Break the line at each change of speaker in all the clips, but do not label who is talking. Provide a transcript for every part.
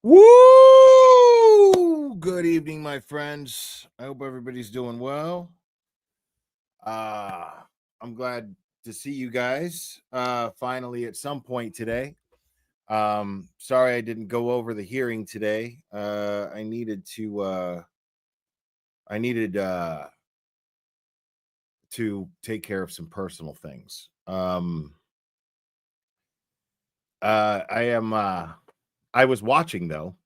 Woo! Good evening, my friends. I hope everybody's doing well. I'm glad to see you guys finally at some point today. Sorry I didn't go over the hearing today. I needed to take care of some personal things. I was watching though.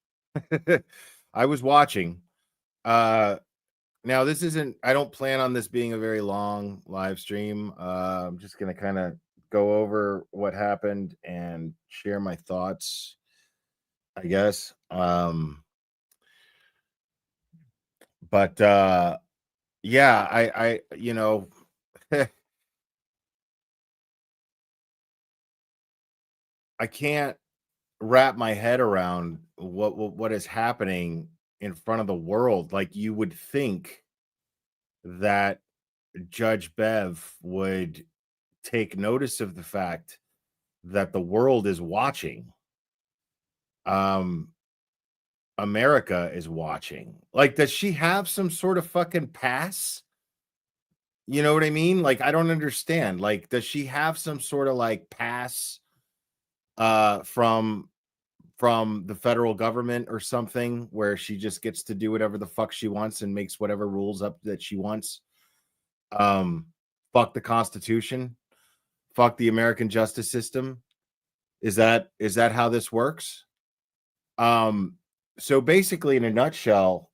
I was watching. Now this isn't, I don't plan on this being a very long live stream. I'm just going to kind of go over what happened and share my thoughts, I guess. But yeah, I I can't wrap my head around what is happening in front of the world. Like, you would think that Judge Bev would take notice of the fact that the world is watching. America is watching. Like, does she have some sort of fucking pass? You know what I mean? Like, I don't understand. Like, does she have some sort of like pass from the federal government or something, where she just gets to do whatever the fuck she wants and makes whatever rules up that she wants? Fuck the Constitution, fuck the American justice system. Is that how this works? So basically, in a nutshell,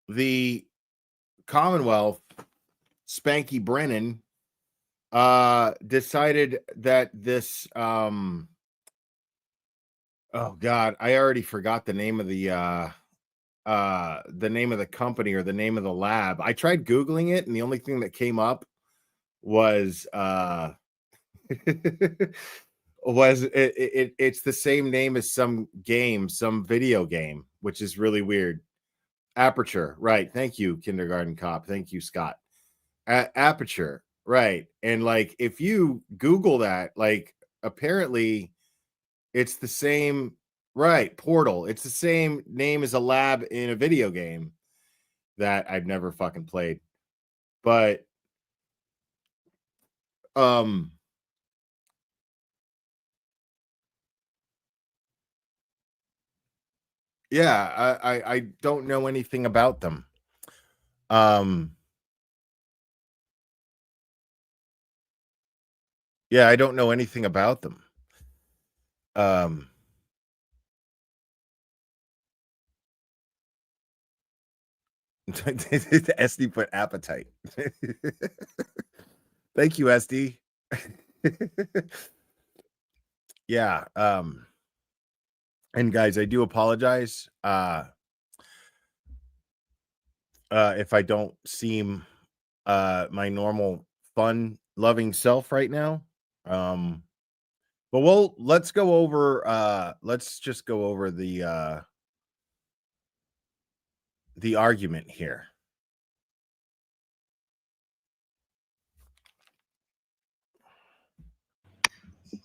the Commonwealth, Spanky Brennan, decided that this oh god, I already forgot the name of the name of the company or the name of the lab. I tried googling it and the only thing that came up was it's the same name as some game, some video game, which is really weird. Aperture, right? Thank you, kindergarten cop. Thank you, Scott. Aperture, right? And like, if you Google that, like, apparently it's the same, right? Portal. It's the same name as a lab in a video game that I've never fucking played, but yeah, I don't know anything about them. Yeah, I don't know anything about them. SD put appetite. Thank you, SD. Yeah. And guys, I do apologize if I don't seem my normal fun loving self right now. But let's go over let's just go over the argument here.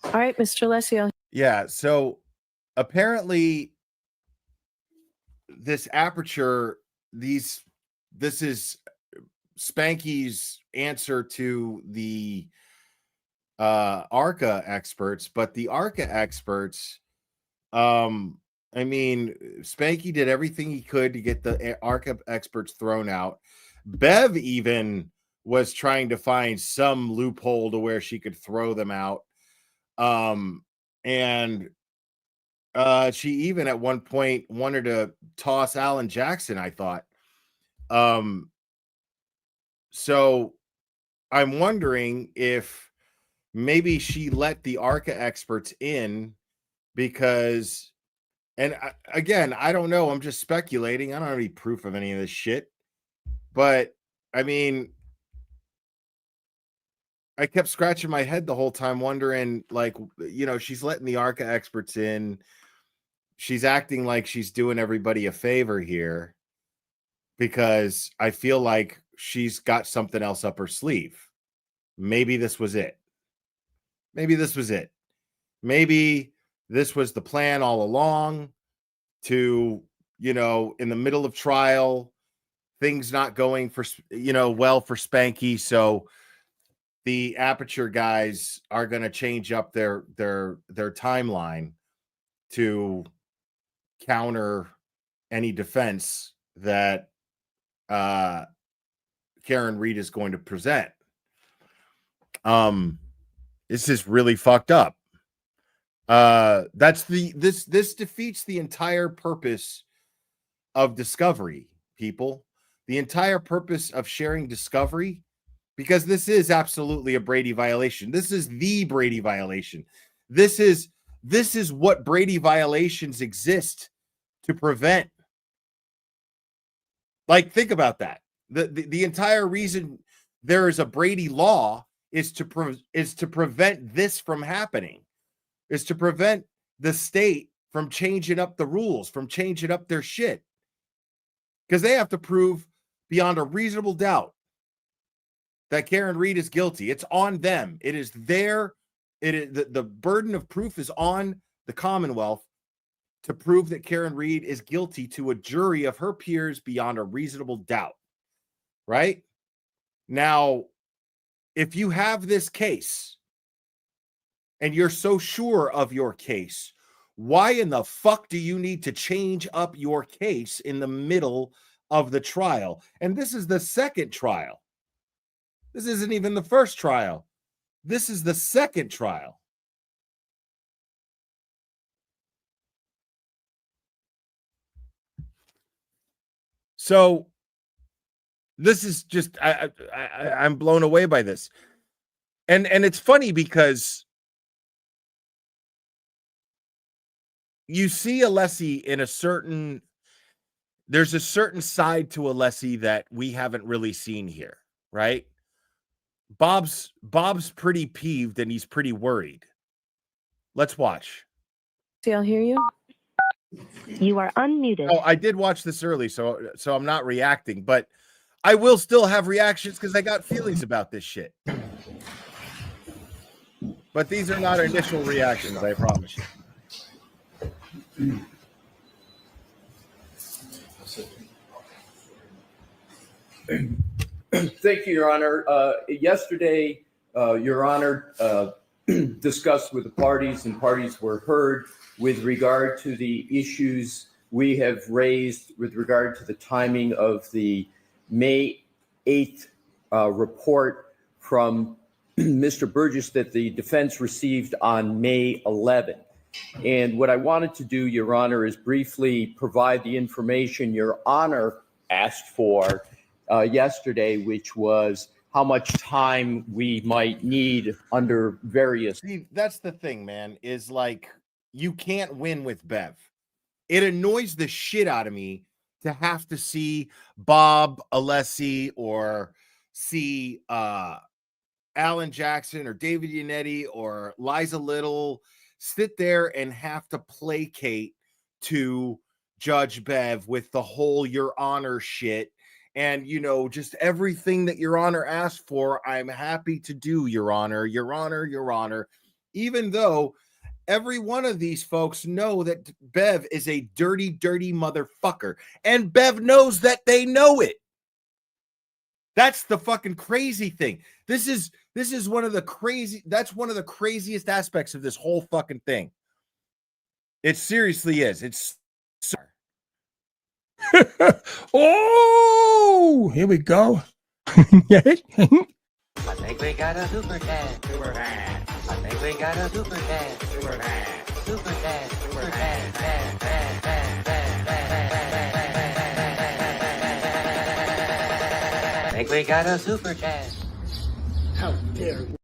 All right, Mr. Lesio.
Yeah, so apparently this aperture, this is Spanky's answer to the ARCA experts, but the ARCA experts, I mean, Spanky did everything he could to get the ARCA experts thrown out. Bev even was trying to find some loophole to where she could throw them out. And she even at one point wanted to toss Alan Jackson, I thought. So I'm wondering if maybe she let the ARCA experts in because, and again, I don't know. I'm just speculating. I don't have any proof of any of this shit. But I mean, I kept scratching my head the whole time, wondering, like, you know, she's letting the ARCA experts in. She's acting like she's doing everybody a favor here because I feel like she's got something else up her sleeve. Maybe this was it. Maybe this was it. Maybe this was the plan all along to, in the middle of trial, things not going for, well for Spanky. So the Aperture guys are going to change up their timeline to counter any defense that Karen Reed is going to present. This is really fucked up. This defeats the entire purpose of discovery, people. The entire purpose of sharing discovery, because this is absolutely a Brady violation. This is the Brady violation. This is what Brady violations exist to prevent. Like, think about that. The entire reason there is a Brady law is to prevent this from happening, is to prevent the state from changing up the rules, from changing up their shit. Because they have to prove beyond a reasonable doubt that Karen Reed is guilty. It's on them. It is the burden of proof is on the Commonwealth to prove that Karen Reed is guilty to a jury of her peers beyond a reasonable doubt. Right? Now, if you have this case and you're so sure of your case, why in the fuck do you need to change up your case in the middle of the trial? And this is the second trial. This isn't even the first trial. This is the second trial. So this is just, I'm blown away by this. And it's funny because you see Alessi in there's a certain side to Alessi that we haven't really seen here, right? Bob's pretty peeved and he's pretty worried. Let's watch.
See, I'll hear you.
You are unmuted.
Oh, I did watch this early, so I'm not reacting, but I will still have reactions because I got feelings about this shit. But these are not initial reactions, I promise you.
Thank you, Your Honor. Yesterday, Your Honor discussed with the parties, and parties were heard with regard to the issues we have raised with regard to the timing of the May 8th report from Mr. Burgess that the defense received on May 11th. And what I wanted to do, Your Honor, is briefly provide the information Your Honor asked for yesterday, which was how much time we might need under various.
See, that's the thing, man, is like, you can't win with Bev. It annoys the shit out of me to have to see Bob Alessi or see Alan Jackson or David Yannetti or Liza Little sit there and have to placate to Judge Bev with the whole Your Honor shit. And, just everything that Your Honor asked for, I'm happy to do, Your Honor, Your Honor, Your Honor, even though every one of these folks know that Bev is a dirty, dirty motherfucker. And Bev knows that they know it. That's the fucking crazy thing. This is one of the craziest aspects of this whole fucking thing. It seriously is. It's
oh, here we go.
I think we got a super cat. Super cat. I think we got a super cat. Super cat. Super cat. Super cat. I think we got a super cat.
How dare you?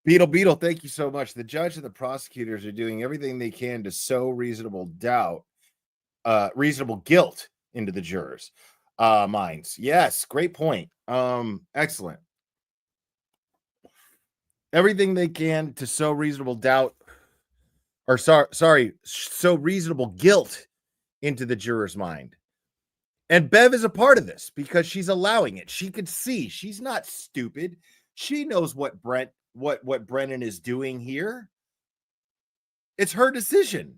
Beetle, thank you so much. The judge and the prosecutors are doing everything they can to sow reasonable guilt into the jurors' minds. Yes, great point. Excellent. Everything they can to sow reasonable doubt, or sow reasonable guilt into the juror's mind. And Bev is a part of this because she's allowing it. She could see she's not stupid. She knows what Brennan is doing here. It's her decision.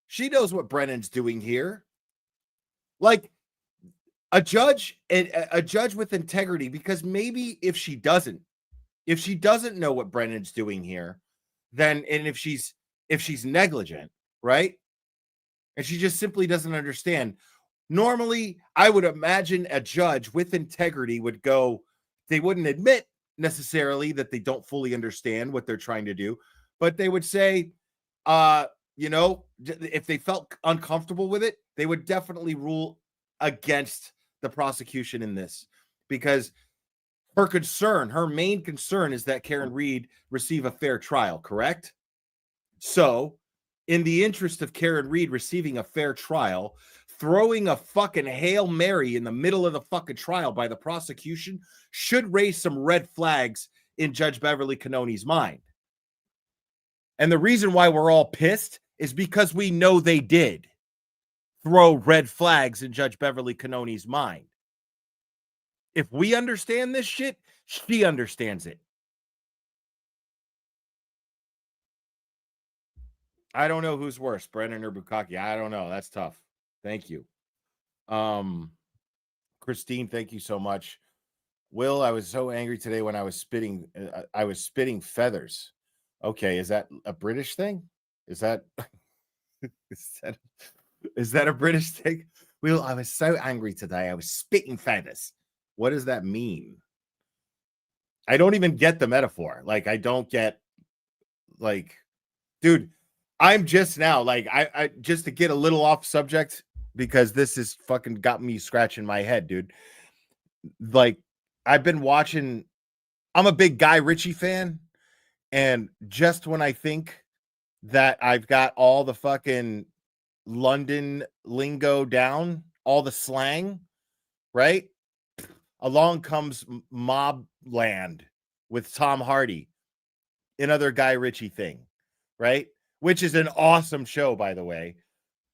She knows what Brennan's doing here. Like a judge with integrity, because maybe if she doesn't know what Brennan's doing here, then, and if she's negligent, right? And she just simply doesn't understand. Normally, I would imagine a judge with integrity would go, they wouldn't admit necessarily that they don't fully understand what they're trying to do, but they would say, if they felt uncomfortable with it, they would definitely rule against the prosecution in this, because her main concern is that Karen Reed receive a fair trial, correct? So, in the interest of Karen Reed receiving a fair trial, throwing a fucking Hail Mary in the middle of the fucking trial by the prosecution should raise some red flags in Judge Beverly Cannoni's mind. And the reason why we're all pissed is because we know they did throw red flags in Judge Beverly Cannoni's mind. If we understand this shit, she understands it. I don't know who's worse, Brennan or Bukaki. I don't know. That's tough. Thank you. Christine, thank you so much. Will, I was so angry today when I was spitting feathers. Okay, is that a British thing? Is that is that a British thing? Will, I was so angry today. I was spitting feathers. What does that mean? I don't even get the metaphor. Like, I don't get, like, dude, I'm just now, like, I just to get a little off subject, because this is fucking got me scratching my head, dude. Like, I've been watching, I'm a big Guy Ritchie fan, and just when I think that I've got all the fucking London lingo down, all the slang, right? Along comes Mobland with Tom Hardy, another Guy Ritchie thing, right? Which is an awesome show, by the way.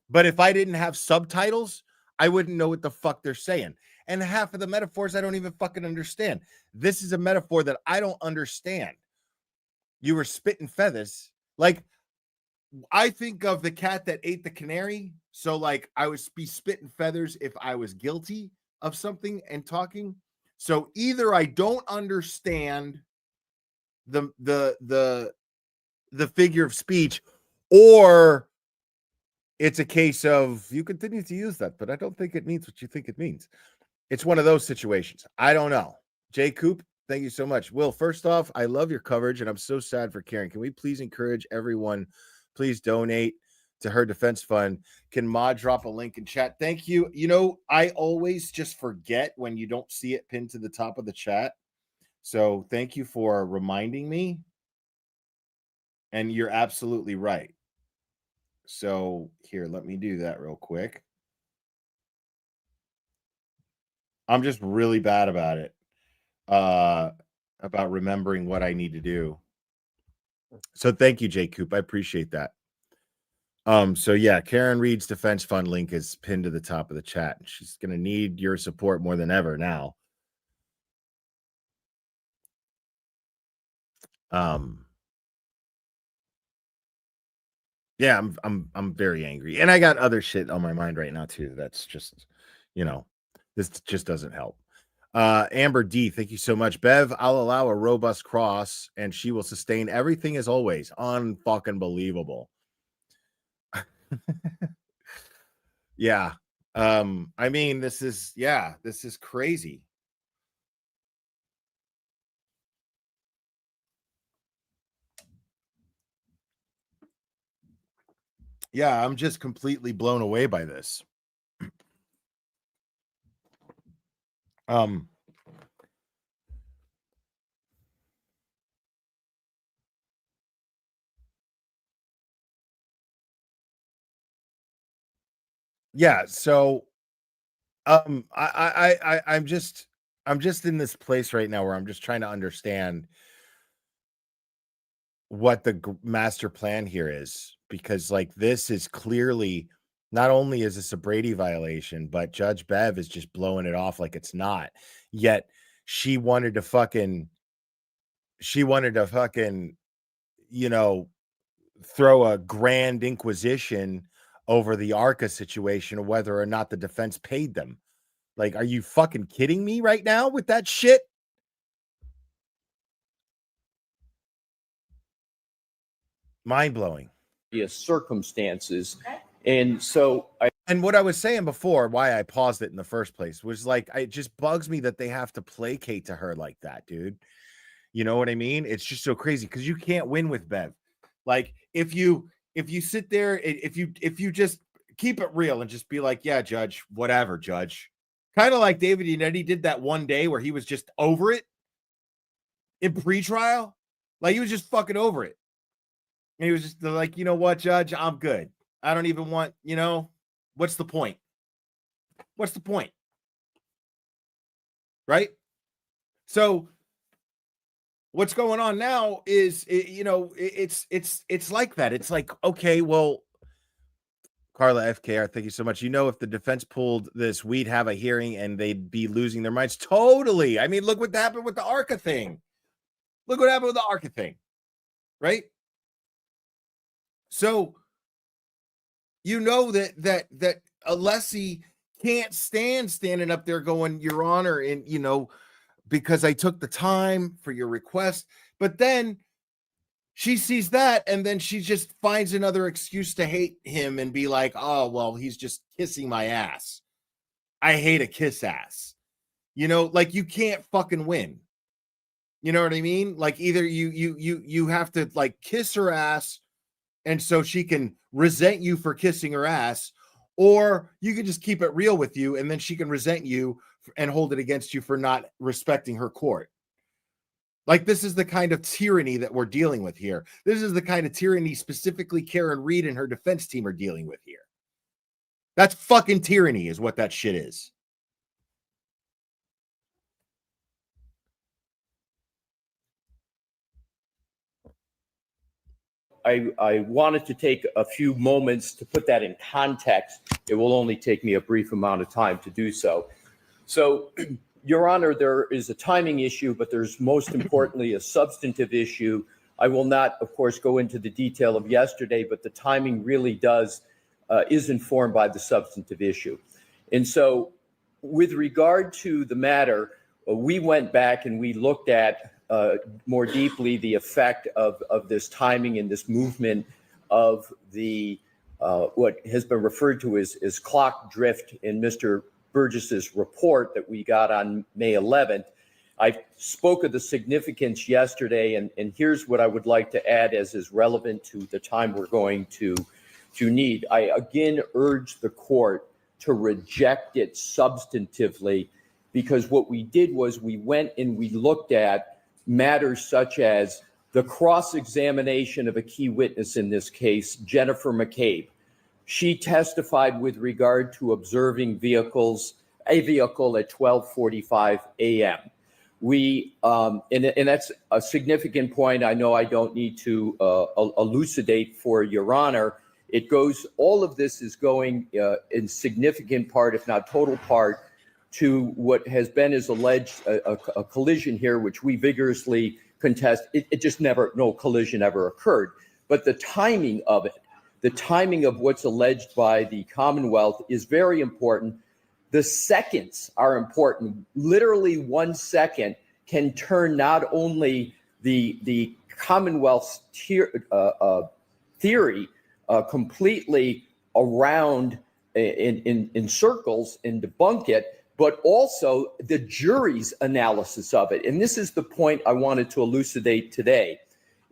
But if I didn't have subtitles, I wouldn't know what the fuck they're saying. And half of the metaphors I don't even fucking understand. This is a metaphor that I don't understand. You were spitting feathers. Like, I think of the cat that ate the canary. So, like, I would be spitting feathers if I was guilty of something and talking. So either I don't understand the figure of speech, or it's a case of you continue to use that, but I don't think it means what you think it means. It's one of those situations. I don't know. Jay Coop, thank you so much. Will, first off, I love your coverage, and I'm so sad for Karen. Can we please encourage everyone, please donate to her defense fund? Can Maud drop a link in chat? Thank you. You know, I always just forget when you don't see it pinned to the top of the chat. So thank you for reminding me. And you're absolutely right. So here, let me do that real quick. I'm just really bad about it. About remembering what I need to do. So thank you, Jay Coop. I appreciate that. So yeah, Karen Reed's defense fund link is pinned to the top of the chat. She's gonna need your support more than ever now. Yeah, I'm very angry, and I got other shit on my mind right now too. That's just, this just doesn't help. Amber D, thank you so much. Bev, I'll allow a robust cross, and she will sustain everything as always. Unfucking believable. Yeah. I mean, this is crazy. Yeah, I'm just completely blown away by this. Yeah, so I'm just in this place right now where I'm just trying to understand what the master plan here is, because like this is clearly, not only is this a Brady violation, but Judge Bev is just blowing it off like it's not. Yet she wanted to fucking throw a grand inquisition over the ARCA situation of whether or not the defense paid them. Like, are you fucking kidding me right now with that shit? Mind-blowing.
Circumstances. And so
and what I was saying before, why I paused it in the first place, was like, it just bugs me that they have to placate to her like that, dude. You know what I mean? It's just so crazy because you can't win with Bev. Like, if you sit there, if you just keep it real and just be like, yeah, Judge, whatever, Judge. Kind of like David Yannetti did that one day where he was just over it in pretrial. Like, he was just fucking over it. And he was just like, you know what, Judge, I'm good. I don't even want, what's the point? What's the point? Right? So what's going on now is, it's like that. It's like, okay, well, Carla FKR, thank you so much. If the defense pulled this, we'd have a hearing and they'd be losing their minds. Totally. I mean, look what happened with the ARCA thing. Look what happened with the ARCA thing. Right? So, that Alessi can't stand standing up there going, Your Honor, and, because I took the time for your request. But then she sees that, and then she just finds another excuse to hate him and be like, oh, well, he's just kissing my ass. I hate a kiss ass. Like, you can't fucking win. You know what I mean? Like, either you have to, like, kiss her ass, and so she can resent you for kissing her ass, or you can just keep it real with you, and then she can resent you and hold it against you for not respecting her court. Like, this is the kind of tyranny that we're dealing with here. This is the kind of tyranny specifically Karen Reed and her defense team are dealing with here. That's fucking tyranny is what that shit is.
I wanted to take a few moments to put that in context. It will only take me a brief amount of time to do so. So, Your Honor, there is a timing issue, but there's most importantly a substantive issue. I will not, of course, go into the detail of yesterday, but the timing really is informed by the substantive issue. And so, with regard to the matter, we went back and we looked at more deeply the effect of this timing and this movement of the what has been referred to as clock drift in Mr. Burgess's report that we got on May 11th. I spoke of the significance yesterday, and here's what I would like to add as is relevant to the time we're going to need. I again urge the court to reject it substantively, because what we did was we went and we looked at matters such as the cross-examination of a key witness in this case, Jennifer McCabe. She testified with regard to observing a vehicle at 12:45 a.m. And that's a significant point. I know I don't need to elucidate for Your Honor. All of this is going in significant part, if not total part, to what has been as alleged a collision here, which we vigorously contest. No collision ever occurred. But the timing of it, the timing of what's alleged by the Commonwealth is very important. The seconds are important. Literally 1 second can turn not only the Commonwealth's theory completely around in circles and debunk it, but also the jury's analysis of it. And this is the point I wanted to elucidate today,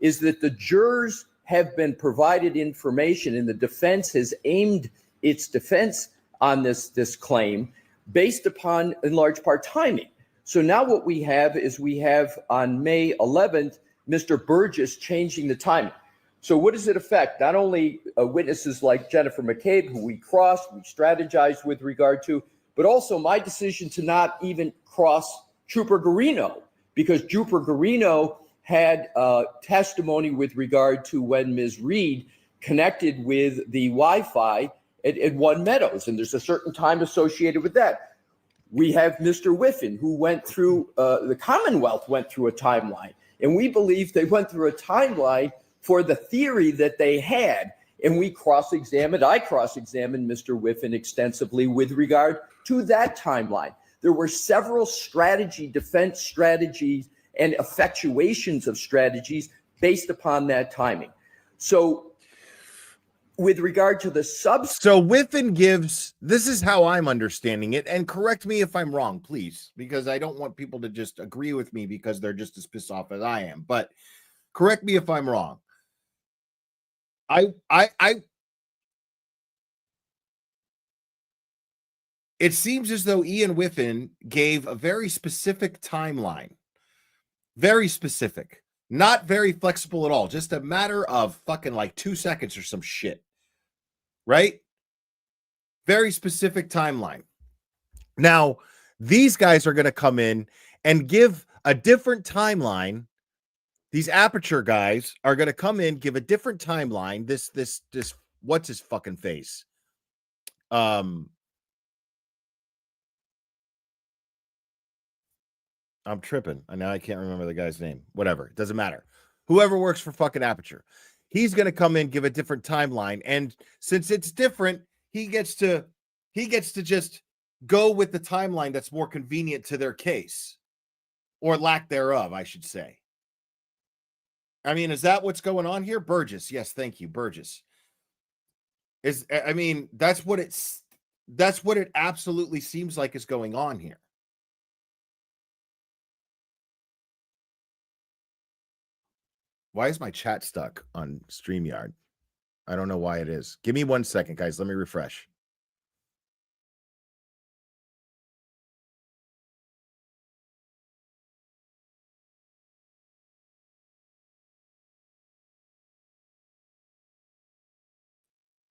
is that the jurors have been provided information, and the defense has aimed its defense on this claim based upon, in large part, timing. So now what we have is on May 11th, Mr. Burgess changing the timing. So what does it affect? Not only witnesses like Jennifer McCabe, who we crossed, we strategized with regard to, but also my decision to not even cross Trooper Garino, because Trooper Garino had testimony with regard to when Ms. Reed connected with the Wi-Fi at One Meadows, and there's a certain time associated with that. We have Mr. Whiffen, who went through, the Commonwealth went through a timeline, and we believe they went through a timeline for the theory that they had. And I cross-examined Mr. Whiffen extensively with regard to that timeline. There were several defense strategies, and effectuations of strategies based upon that timing. So with regard to the
So Whiffen gives, this is how I'm understanding it, and correct me if I'm wrong, please, because I don't want people to just agree with me because they're just as pissed off as I am, but correct me if I'm wrong. It seems as though Ian Whiffen gave a very specific timeline, very specific, not very flexible at all, just a matter of fucking like 2 seconds or some shit, right? Very specific timeline. Now, these guys are going to come in and give a different timeline. These Aperture guys are going to come in, give a different timeline. This, what's his fucking face? I'm tripping. I know I can't remember the guy's name. Whatever. It doesn't matter. Whoever works for fucking Aperture. He's going to come in, give a different timeline. And since it's different, he gets to just go with the timeline that's more convenient to their case, or lack thereof, I should say. I mean, is that what's going on here? Burgess. Yes. Thank you. Burgess. That's what it absolutely seems like is going on here. Why is my chat stuck on StreamYard? I don't know why it is. Give me 1 second, guys. Let me refresh.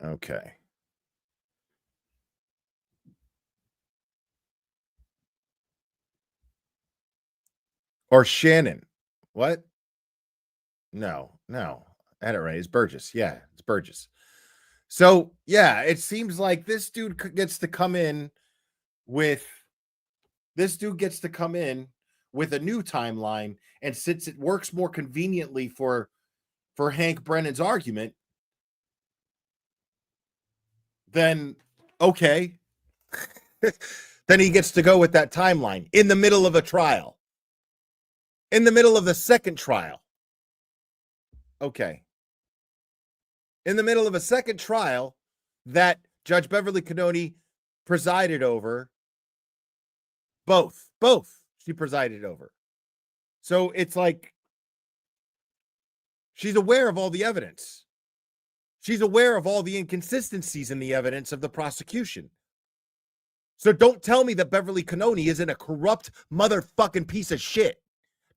Okay. Or Shannon. What? No. I had it right. It's Burgess. Yeah, it's Burgess. So, yeah, it seems like this dude gets to come in with a new timeline, and since it works more conveniently for Hank Brennan's argument, then okay. Then he gets to go with that timeline in the middle of a trial. In the middle of the second trial. Okay. In the middle of a second trial that Judge Beverly Cannoni presided over. Both she presided over. So it's like she's aware of all the evidence. She's aware of all the inconsistencies in the evidence of the prosecution. So don't tell me that Beverly Cannoni isn't a corrupt motherfucking piece of shit.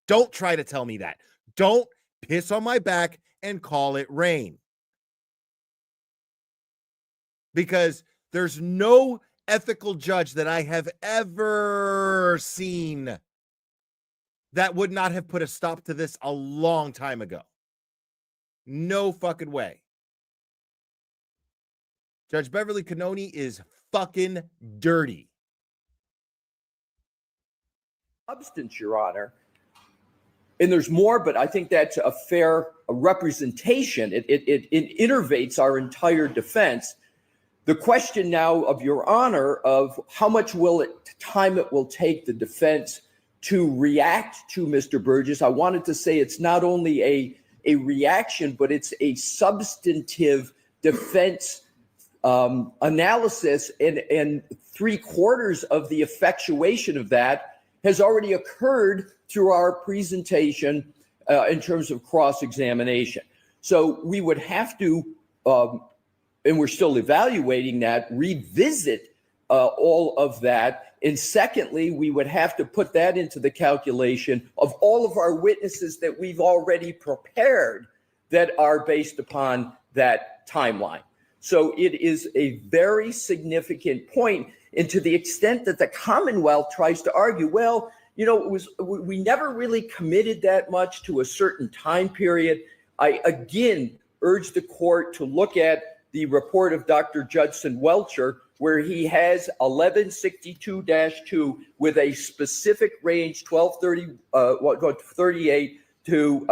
Don't try to tell me that. Don't piss on my back and call it rain. Because there's no ethical judge that I have ever seen that would not have put a stop to this a long time ago. No fucking way. Judge Beverly Cannoni is fucking dirty.
Substance, Your Honor. And there's more, but I think that's a fair representation. It innervates our entire defense. The question now of Your Honor of how much time it will take the defense to react to Mr. Burgess. I wanted to say it's not only a reaction, but it's a substantive defense analysis, and 3/4 of the effectuation of that has already occurred through our presentation in terms of cross-examination. So we would have to, and we're still evaluating that, revisit all of that. And secondly, we would have to put that into the calculation of all of our witnesses that we've already prepared that are based upon that timeline. So it is a very significant point. And to the extent that the Commonwealth tries to argue, well, you know, we never really committed that much to a certain time period. I again urge the court to look at the report of Dr. Judson Welcher, where he has 1162-2 with a specific range, 38 to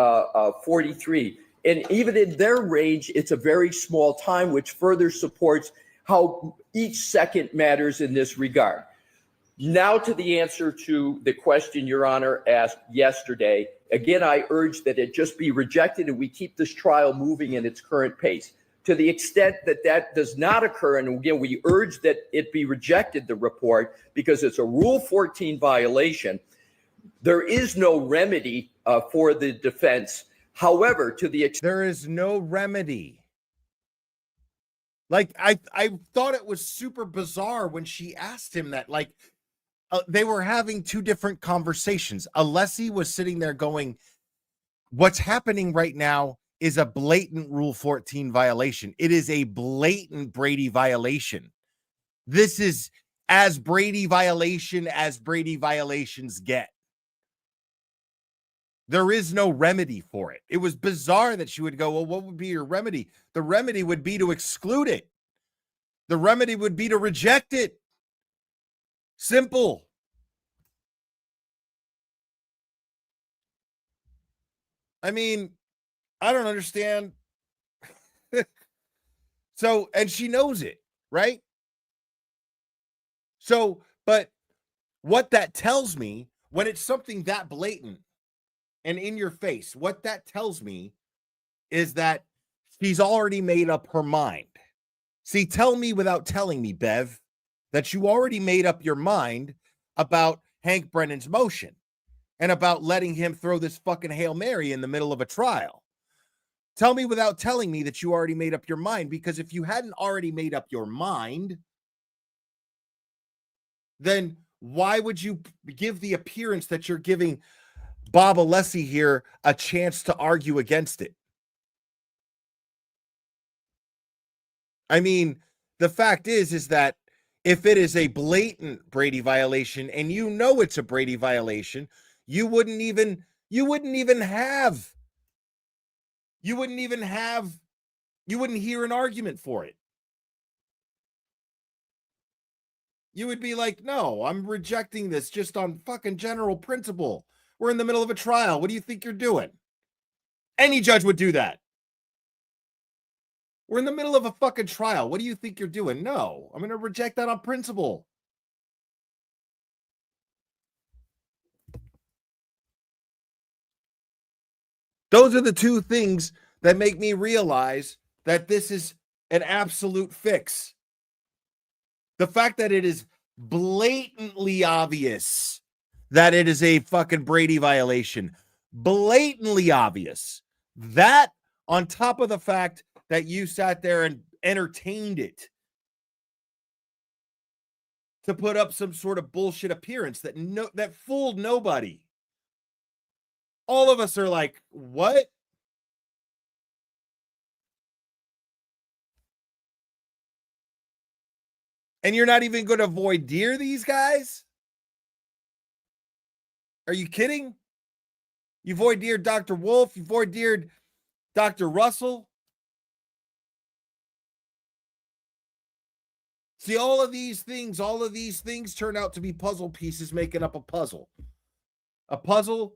43. And even in their range, it's a very small time, which further supports how each second matters in this regard. Now to the answer to the question Your Honor asked yesterday. Again, I urge that it just be rejected and we keep this trial moving in its current pace. To the extent that that does not occur, and again, we urge that it be rejected, the report, because it's a Rule 14 violation, there is no remedy for the defense. However, to the extent
There is no remedy. Like, I thought it was super bizarre when she asked him that. Like, they were having two different conversations. Alessi was sitting there going, what's happening right now is a blatant Rule 14 violation. It is a blatant Brady violation. This is as Brady violation as Brady violations get. There is no remedy for it. It was bizarre that she would go, well, what would be your remedy? The remedy would be to exclude it. The remedy would be to reject it. Simple. I mean, I don't understand. So, and she knows it, right? So, but what that tells me, when it's something that blatant and in your face, what that tells me is that she's already made up her mind. See, tell me without telling me, Bev, that you already made up your mind about Hank Brennan's motion and about letting him throw this fucking Hail Mary in the middle of a trial. Tell me without telling me that you already made up your mind, because if you hadn't already made up your mind, then why would you give the appearance that you're giving Bob Alessi here a chance to argue against it? I mean, the fact is that if it is a blatant Brady violation and you know it's a Brady violation, you wouldn't even hear an argument for it. You would be like, no, I'm rejecting this just on fucking general principle. We're in the middle of a trial. What do you think you're doing? Any judge would do that. We're in the middle of a fucking trial. What do you think you're doing? No, I'm going to reject that on principle. Those are the two things that make me realize that this is an absolute fix. The fact that it is blatantly obvious that it is a fucking Brady violation. Blatantly obvious. That, on top of the fact that you sat there and entertained it to put up some sort of bullshit appearance that fooled nobody. All of us are like, what? And you're not even going to voir dire these guys? Are you kidding? You voir dire Dr. Wolf, you voir dire Dr. Russell. See, all of these things turn out to be puzzle pieces making up a puzzle. A puzzle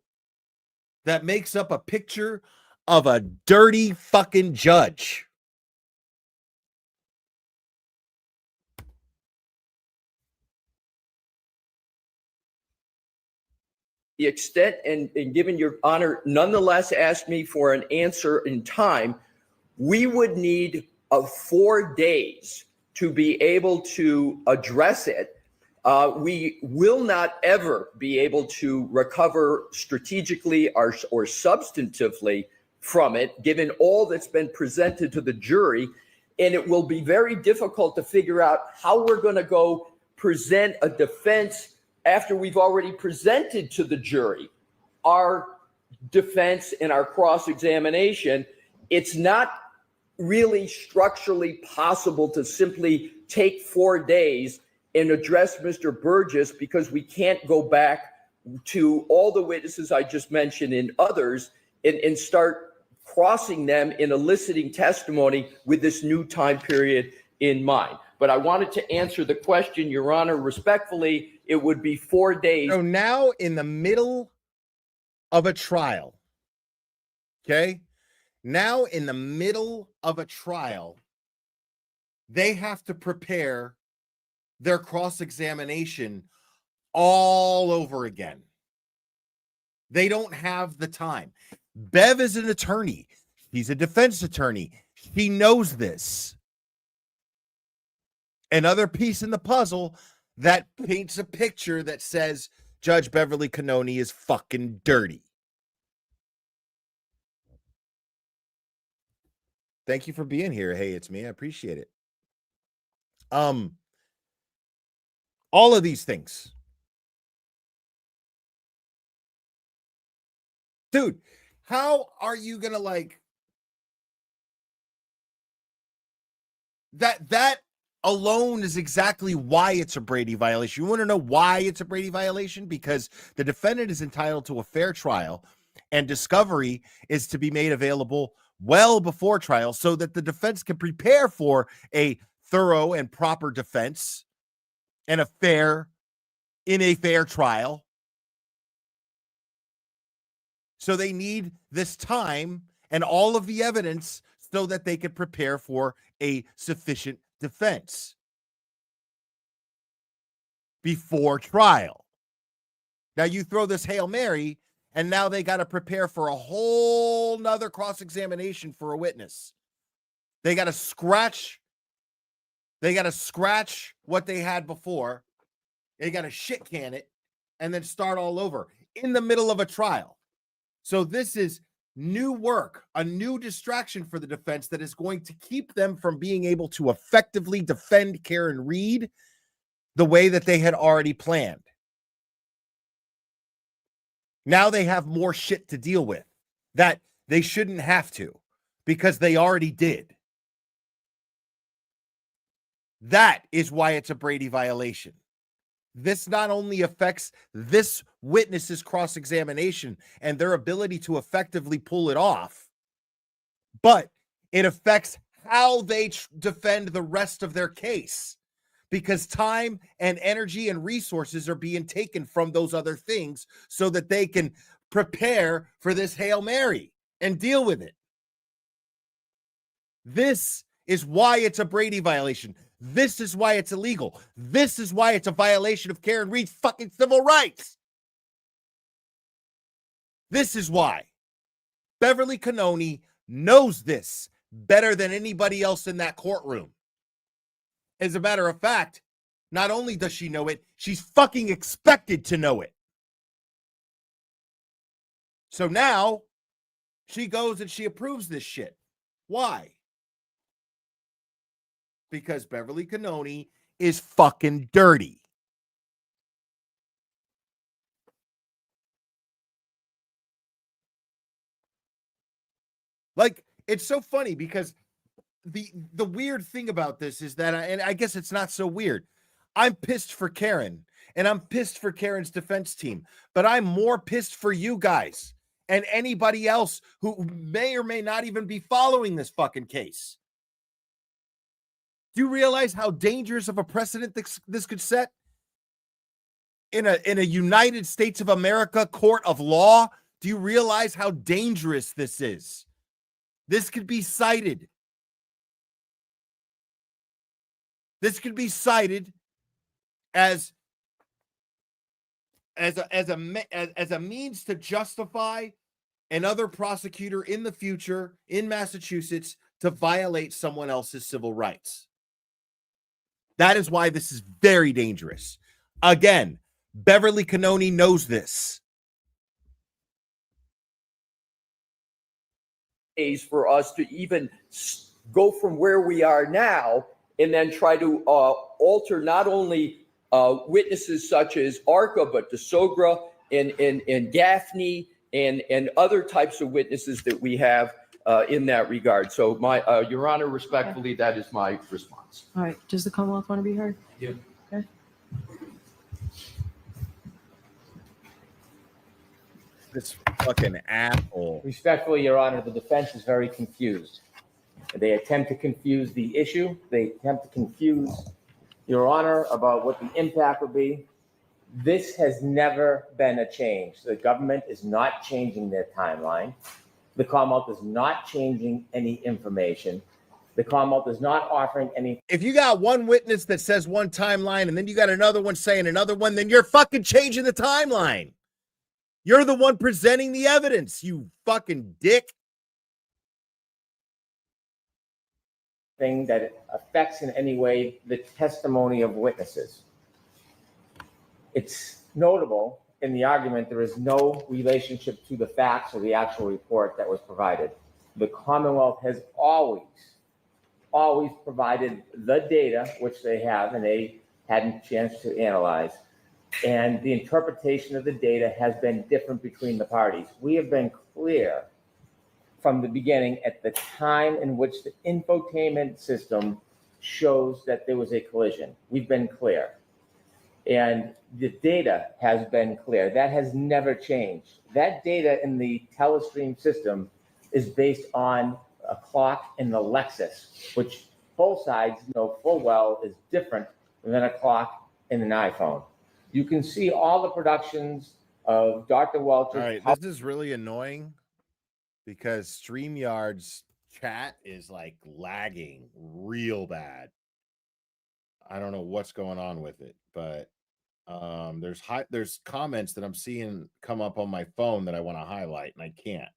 that makes up a picture of a dirty fucking judge.
The extent, and given Your Honor nonetheless asked me for an answer in time, we would need 4 days to be able to address it. We will not ever be able to recover strategically or substantively from it, given all that's been presented to the jury. And it will be very difficult to figure out how we're going to go present a defense after we've already presented to the jury our defense and our cross-examination. It's not really structurally possible to simply take 4 days and address Mr. Burgess, because we can't go back to all the witnesses I just mentioned and others and start crossing them and eliciting testimony with this new time period in mind. But I wanted to answer the question, Your Honor, respectfully. It would be 4 days.
So now, in the middle of a trial, okay? Now, in the middle of a trial, they have to prepare their cross-examination all over again. They don't have the time. Bev is an attorney. He's a defense attorney. He knows this. Another piece in the puzzle that paints a picture that says Judge Beverly Cannoni is fucking dirty. Thank you for being here. Hey, it's me. I appreciate it. All of these things. Dude, how are you going to like that alone is exactly why it's a Brady violation. You want to know why it's a Brady violation? Because the defendant is entitled to a fair trial and discovery is to be made available well before trial so that the defense can prepare for a thorough and proper defense and a fair trial. So they need this time and all of the evidence so that they can prepare for a sufficient defense before trial. Now you throw this Hail Mary, and now they got to prepare for a whole nother cross-examination for a witness. They got to scratch what they had before. They got to shit can it and then start all over in the middle of a trial. So this is new work, a new distraction for the defense that is going to keep them from being able to effectively defend Karen Read the way that they had already planned. Now they have more shit to deal with that they shouldn't have to because they already did. That is why it's a Brady violation. This not only affects this witness's cross-examination and their ability to effectively pull it off, but it affects how they defend the rest of their case because time and energy and resources are being taken from those other things so that they can prepare for this Hail Mary and deal with it. This is why it's a Brady violation. This is why it's illegal. This is why it's a violation of Karen Read's fucking civil rights. This is why. Beverly Cannoni knows this better than anybody else in that courtroom. As a matter of fact, not only does she know it, she's fucking expected to know it. So now she goes and she approves this shit. Why? Because Beverly Cannoni is fucking dirty. Like, it's so funny because the weird thing about this is that, and I guess it's not so weird, I'm pissed for Karen, and I'm pissed for Karen's defense team, but I'm more pissed for you guys and anybody else who may or may not even be following this fucking case. Do you realize how dangerous of a precedent this could set in a United States of America court of law? Do you realize how dangerous this is? This could be cited. This could be cited as a means to justify another prosecutor in the future in Massachusetts to violate someone else's civil rights. That is why this is very dangerous. Again, Beverly Cannoni knows this.
For us to even go from where we are now and then try to alter not only witnesses such as Arca, but DeSogra and Gaffney and other types of witnesses that we have in that regard. So, Your Honor, respectfully, that is my response.
All right. Does the Commonwealth want to be heard?
Yeah.
Okay.
This fucking asshole.
Respectfully, Your Honor, the defense is very confused. They attempt to confuse the issue. They attempt to confuse Your Honor about what the impact would be. This has never been a change. The government is not changing their timeline. The Commonwealth is not changing any information. The Commonwealth is not offering any.
If you got one witness that says one timeline and then you got another one saying another one, then you're fucking changing the timeline. You're the one presenting the evidence, you fucking dick.
Thing that affects in any way the testimony of witnesses. It's notable in the argument there is no relationship to the facts or the actual report that was provided. The Commonwealth has always provided the data, which they have, and they hadn't a chance to analyze. And the interpretation of the data has been different between the parties. We have been clear from the beginning at the time in which the infotainment system shows that there was a collision. We've been clear. And the data has been clear. That has never changed. That data in the telestream system is based on a clock in the Lexus, which both sides know full well is different than a clock in an iPhone. You can see all the productions of Dr. Welch's.
All right, this is really annoying because StreamYard's chat is like lagging real bad. I don't know what's going on with it, but there's comments that I'm seeing come up on my phone that I want to highlight and I can't.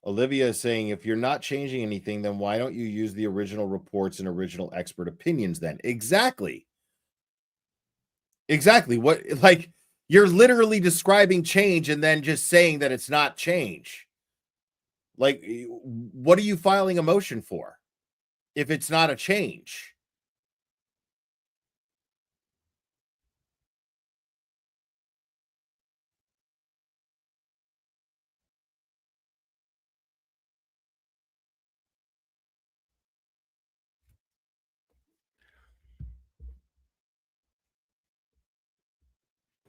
Olivia is saying, if you're not changing anything, then why don't you use the original reports and original expert opinions then? Exactly. What, like, you're literally describing change and then just saying that it's not change. Like, what are you filing a motion for if it's not a change?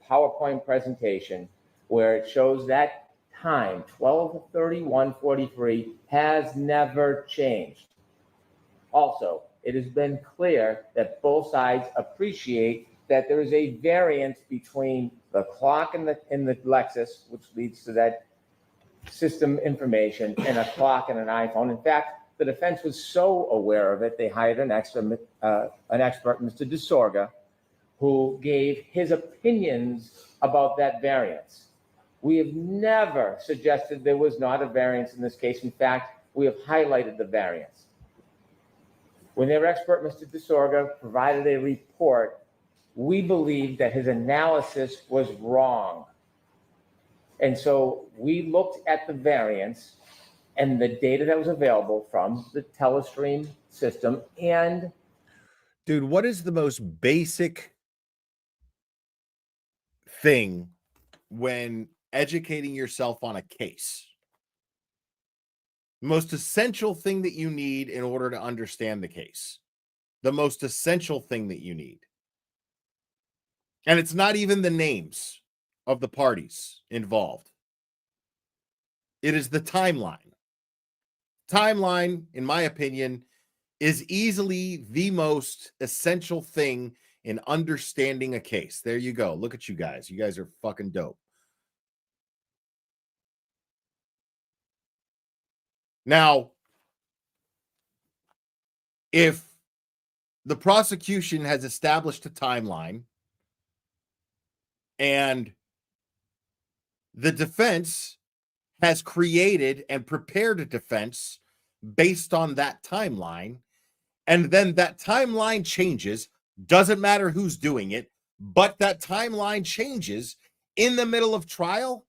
PowerPoint presentation where it shows that time, 12:31:43, has never changed. Also, it has been clear that both sides appreciate that there is a variance between the clock in the Lexus, which leads to that system information, and a clock in an iPhone. In fact, the defense was so aware of it, they hired an expert, Mr. DeSorga, who gave his opinions about that variance. We have never suggested there was not a variance in this case. In fact, we have highlighted the variance. When their expert, Mr. DeSorga, provided a report, we believed that his analysis was wrong. And so we looked at the variance and the data that was available from the telestream system. And
dude, what is the most basic thing when educating yourself on a case? The most essential thing that you need in order to understand the case. The most essential thing that you need. And it's not even the names of the parties involved. It is the timeline. Timeline, in my opinion, is easily the most essential thing in understanding a case. There you go. Look at you guys. You guys are fucking dope. Now, if the prosecution has established a timeline and the defense has created and prepared a defense based on that timeline, and then that timeline changes, doesn't matter who's doing it, but that timeline changes in the middle of trial,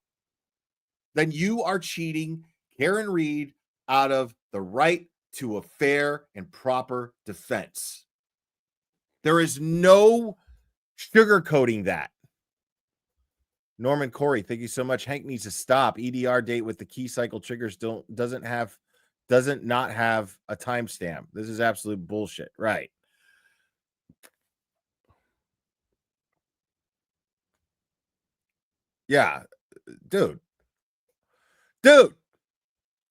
then you are cheating Karen Reed out of the right to a fair and proper defense. There is no sugarcoating that. Norman Corey, thank you so much. Hank needs to stop. EDR date with the key cycle triggers doesn't not have a timestamp. This is absolute bullshit. Right. Yeah, dude.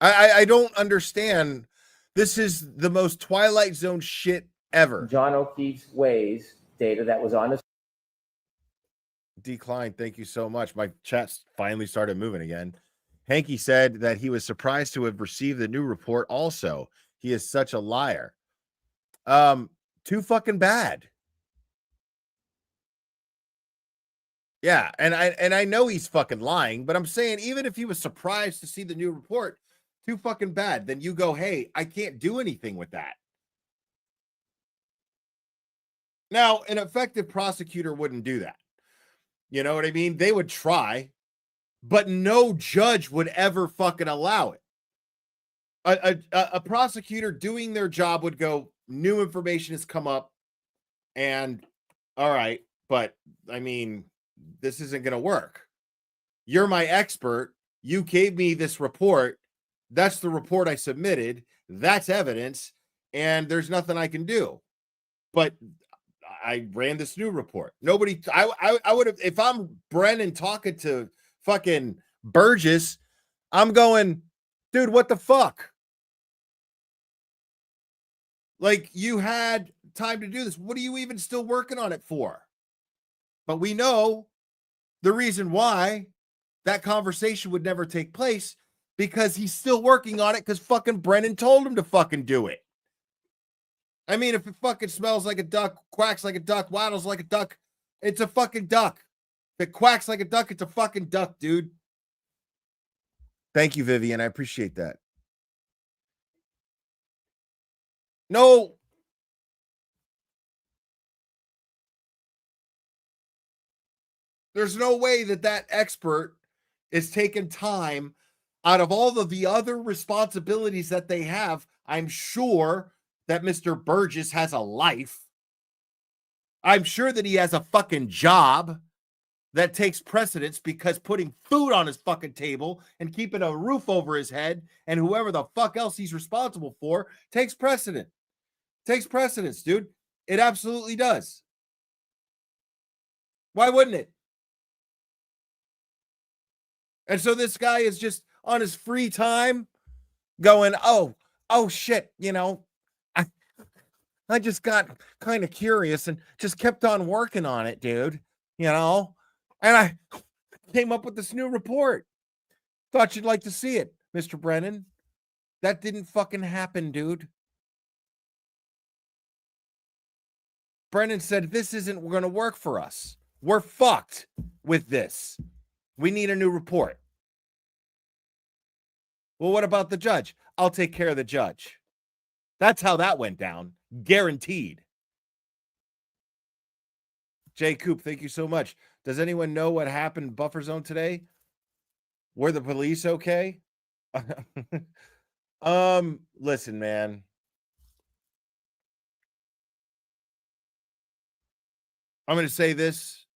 I don't understand. This is the most Twilight Zone shit ever.
John O'Keefe's Ways data that was on his
Decline. Thank you so much. My chat's finally started moving again. Hanky said that he was surprised to have received the new report also. He is such a liar. Too fucking bad. Yeah, and I know he's fucking lying, but I'm saying even if he was surprised to see the new report, too fucking bad. Then you go, hey, I can't do anything with that. Now, an effective prosecutor wouldn't do that. You know what I mean? They would try, but no judge would ever fucking allow it. A prosecutor doing their job would go, new information has come up, and all right, but I mean, this isn't going to work. You're my expert. You gave me this report. That's the report I submitted. That's evidence, and there's nothing I can do. But I ran this new report. Nobody, I would have, if I'm Brennan talking to fucking Burgess, I'm going, dude, what the fuck? Like, you had time to do this. What are you even still working on it for? But we know the reason why that conversation would never take place, because he's still working on it because fucking Brennan told him to fucking do it. I mean, if it fucking smells like a duck, quacks like a duck, waddles like a duck, it's a fucking duck. If it quacks like a duck, it's a fucking duck, dude. Thank you, Vivian. I appreciate that. No. There's no way that that expert is taking time out of all of the other responsibilities that they have. I'm sure that Mr. Burgess has a life. I'm sure that he has a fucking job that takes precedence, because putting food on his fucking table and keeping a roof over his head and whoever the fuck else he's responsible for takes precedence. Takes precedence, dude. It absolutely does. Why wouldn't it? And so this guy is just on his free time going, oh shit, you know, I just got kind of curious and just kept on working on it, dude, you know, and I came up with this new report. Thought you'd like to see it, Mr. Brennan. That didn't fucking happen, dude. Brennan said, this isn't going to work for us. We're fucked with this. We need a new report. Well, what about the judge? I'll take care of the judge. That's how that went down. Guaranteed. Jay Coop, thank you so much. Does anyone know what happened in Buffer Zone today? Were the police okay? Listen, man. I'm going to say this,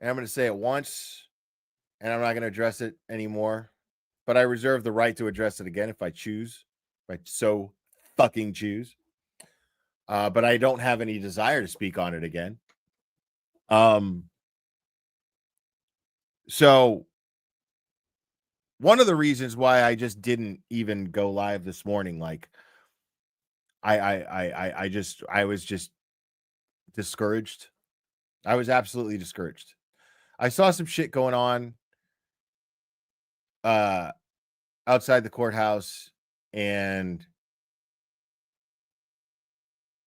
and I'm going to say it once, and I'm not going to address it anymore. But I reserve the right to address it again if I choose, if I so fucking choose. But I don't have any desire to speak on it again. So one of the reasons why I just didn't even go live this morning, like I was just discouraged. I was absolutely discouraged. I saw some shit going on outside the courthouse, and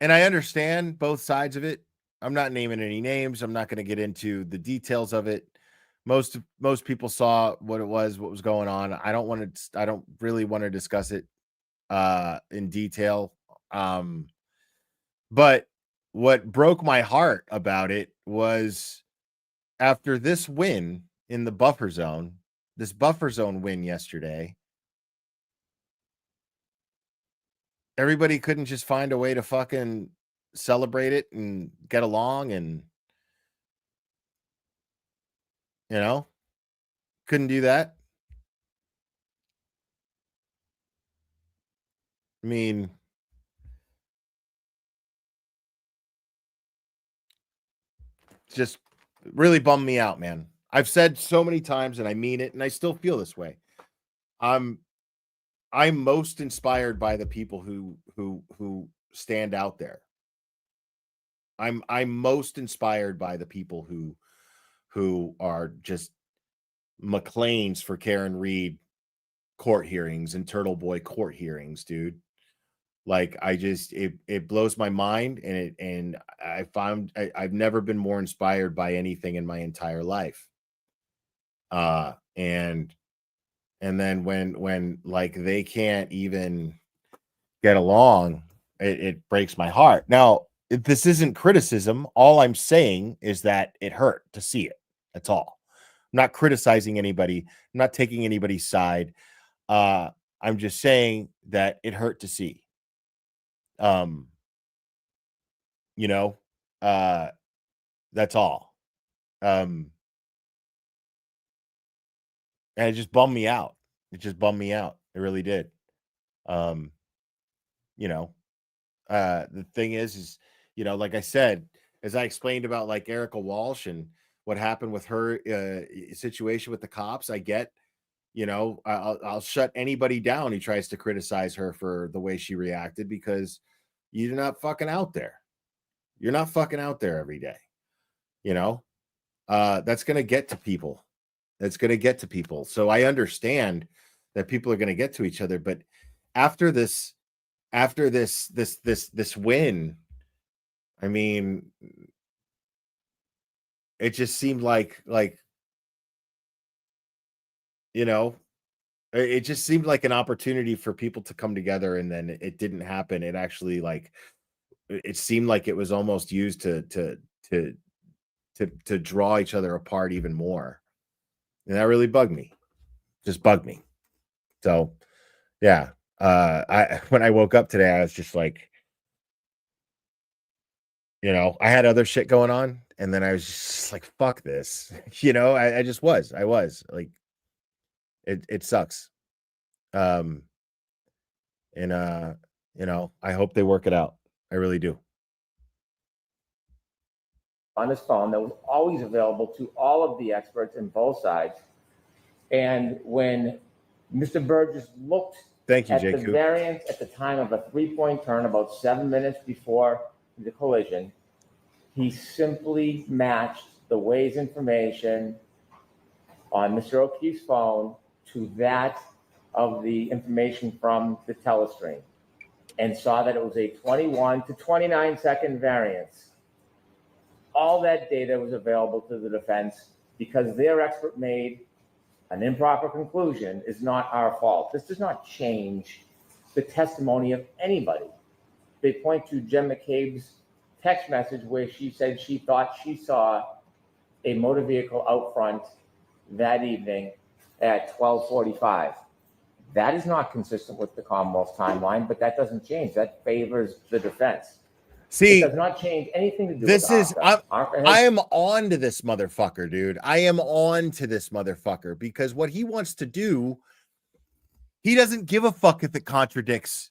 I understand both sides of it. I'm not naming any names. I'm not going to get into the details of it. Most people saw what it was, what was going on. I don't really want to discuss it in detail. But what broke my heart about it was, after this win in the buffer zone, this buffer zone win yesterday, everybody couldn't just find a way to fucking celebrate it and get along, and, you know, couldn't do that. I mean, just really bummed me out, man. I've said so many times, and I mean it, and I still feel this way. I'm most inspired by the people who stand out there. I'm most inspired by the people who are just McLean's for Karen Reed court hearings and Turtle Boy court hearings, dude. Like, it blows my mind, and I've never been more inspired by anything in my entire life. And then when like they can't even get along, it breaks my heart. Now, this isn't criticism. All I'm saying is that it hurt to see it. That's all. I'm not criticizing anybody. I'm not taking anybody's side. I'm just saying that it hurt to see. You know, that's all. And it just bummed me out. It just bummed me out. It really did. You know, the thing is, you know, like I said, as I explained about like Erica Walsh and what happened with her situation with the cops, I get, you know, I'll shut anybody down who tries to criticize her for the way she reacted, because you're not fucking out there. You're not fucking out there every day. You know, that's going to get to people. That's going to get to people. So I understand that people are going to get to each other, but after this win, I mean, it just seemed like, you know, it just seemed like an opportunity for people to come together, and then it didn't happen. It actually, like, it seemed like it was almost used to draw each other apart even more. And that really bugged me. Just bugged me. So yeah. When I woke up today, I was just like, you know, I had other shit going on, and then I was just like, fuck this. You know, I was like, it sucks. And you know, I hope they work it out. I really do.
On his phone that was always available to all of the experts in both sides. And when Mr. Burgess looked
Thank you,
at the
JQ.
variance at the time of a 3-point turn about 7 minutes before the collision, he simply matched the Waze information on Mr. O'Keefe's phone to that of the information from the telestream, and saw that it was a 21 to 29 second variance. All that data was available to the defense because their expert made an improper conclusion. Is not our fault. This does not change the testimony of anybody. They point to Jen McCabe's text message where she said she thought she saw a motor vehicle out front that evening at 12:45. That is not consistent with the Commonwealth's timeline, but that doesn't change. That favors the defense.
See,
it does not change anything to do
this
with
is I am on to this motherfucker, dude. I am on to this motherfucker, because what he wants to do, he doesn't give a fuck if it contradicts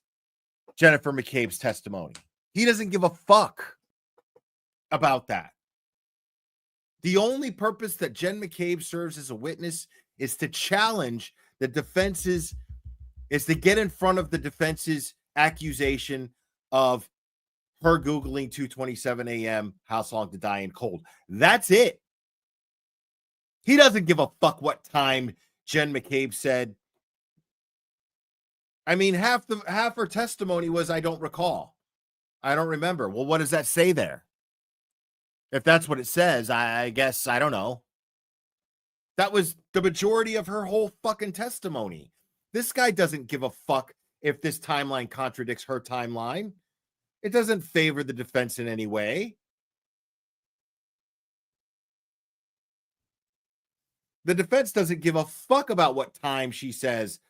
Jennifer McCabe's testimony. He doesn't give a fuck about that. The only purpose that Jen McCabe serves as a witness is to challenge the defense's, is to get in front of the defense's accusation of her Googling 2:27 a.m. how long to die in cold. That's it. He doesn't give a fuck what time Jen McCabe said. I mean, half her testimony was, I don't recall. I don't remember. Well, what does that say there? If that's what it says, I guess, I don't know. That was the majority of her whole fucking testimony. This guy doesn't give a fuck if this timeline contradicts her timeline. It doesn't favor the defense in any way. The defense doesn't give a fuck about what time she says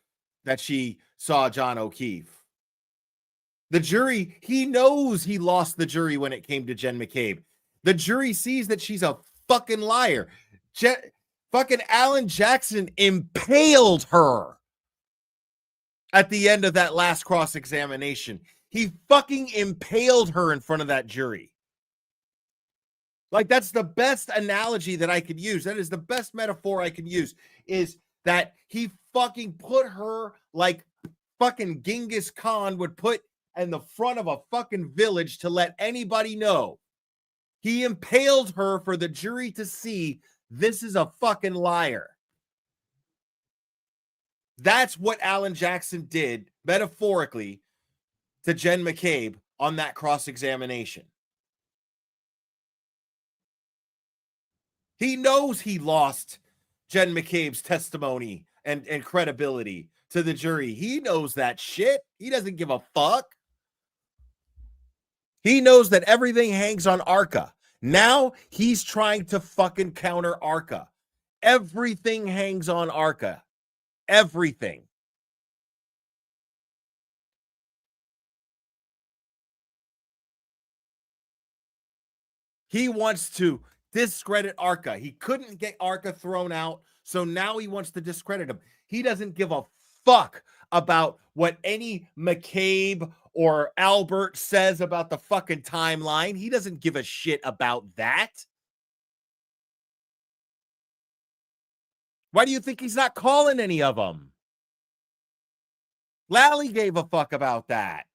that she saw John O'Keefe. The jury, he knows he lost the jury when it came to Jen McCabe. The jury sees that she's a fucking liar. Fucking Alan Jackson impaled her at the end of that last cross-examination. He fucking impaled her in front of that jury. Like, that's the best analogy that I could use. That is the best metaphor I can use, is that he fucking put her like fucking Genghis Khan would put in the front of a fucking village to let anybody know. He impaled her for the jury to see this is a fucking liar. That's what Alan Jackson did metaphorically to Jen McCabe on that cross-examination. He knows he lost Jen McCabe's testimony and credibility to the jury. He knows that shit. He doesn't give a fuck. He knows that everything hangs on Arca. Now he's trying to fucking counter Arca. Everything hangs on Arca. Everything. He wants to discredit Arca. He couldn't get Arca thrown out, so now he wants to discredit him. He doesn't give a fuck about what any McCabe or Albert says about the fucking timeline. He doesn't give a shit about that. Why do you think he's not calling any of them? Lally gave a fuck about that.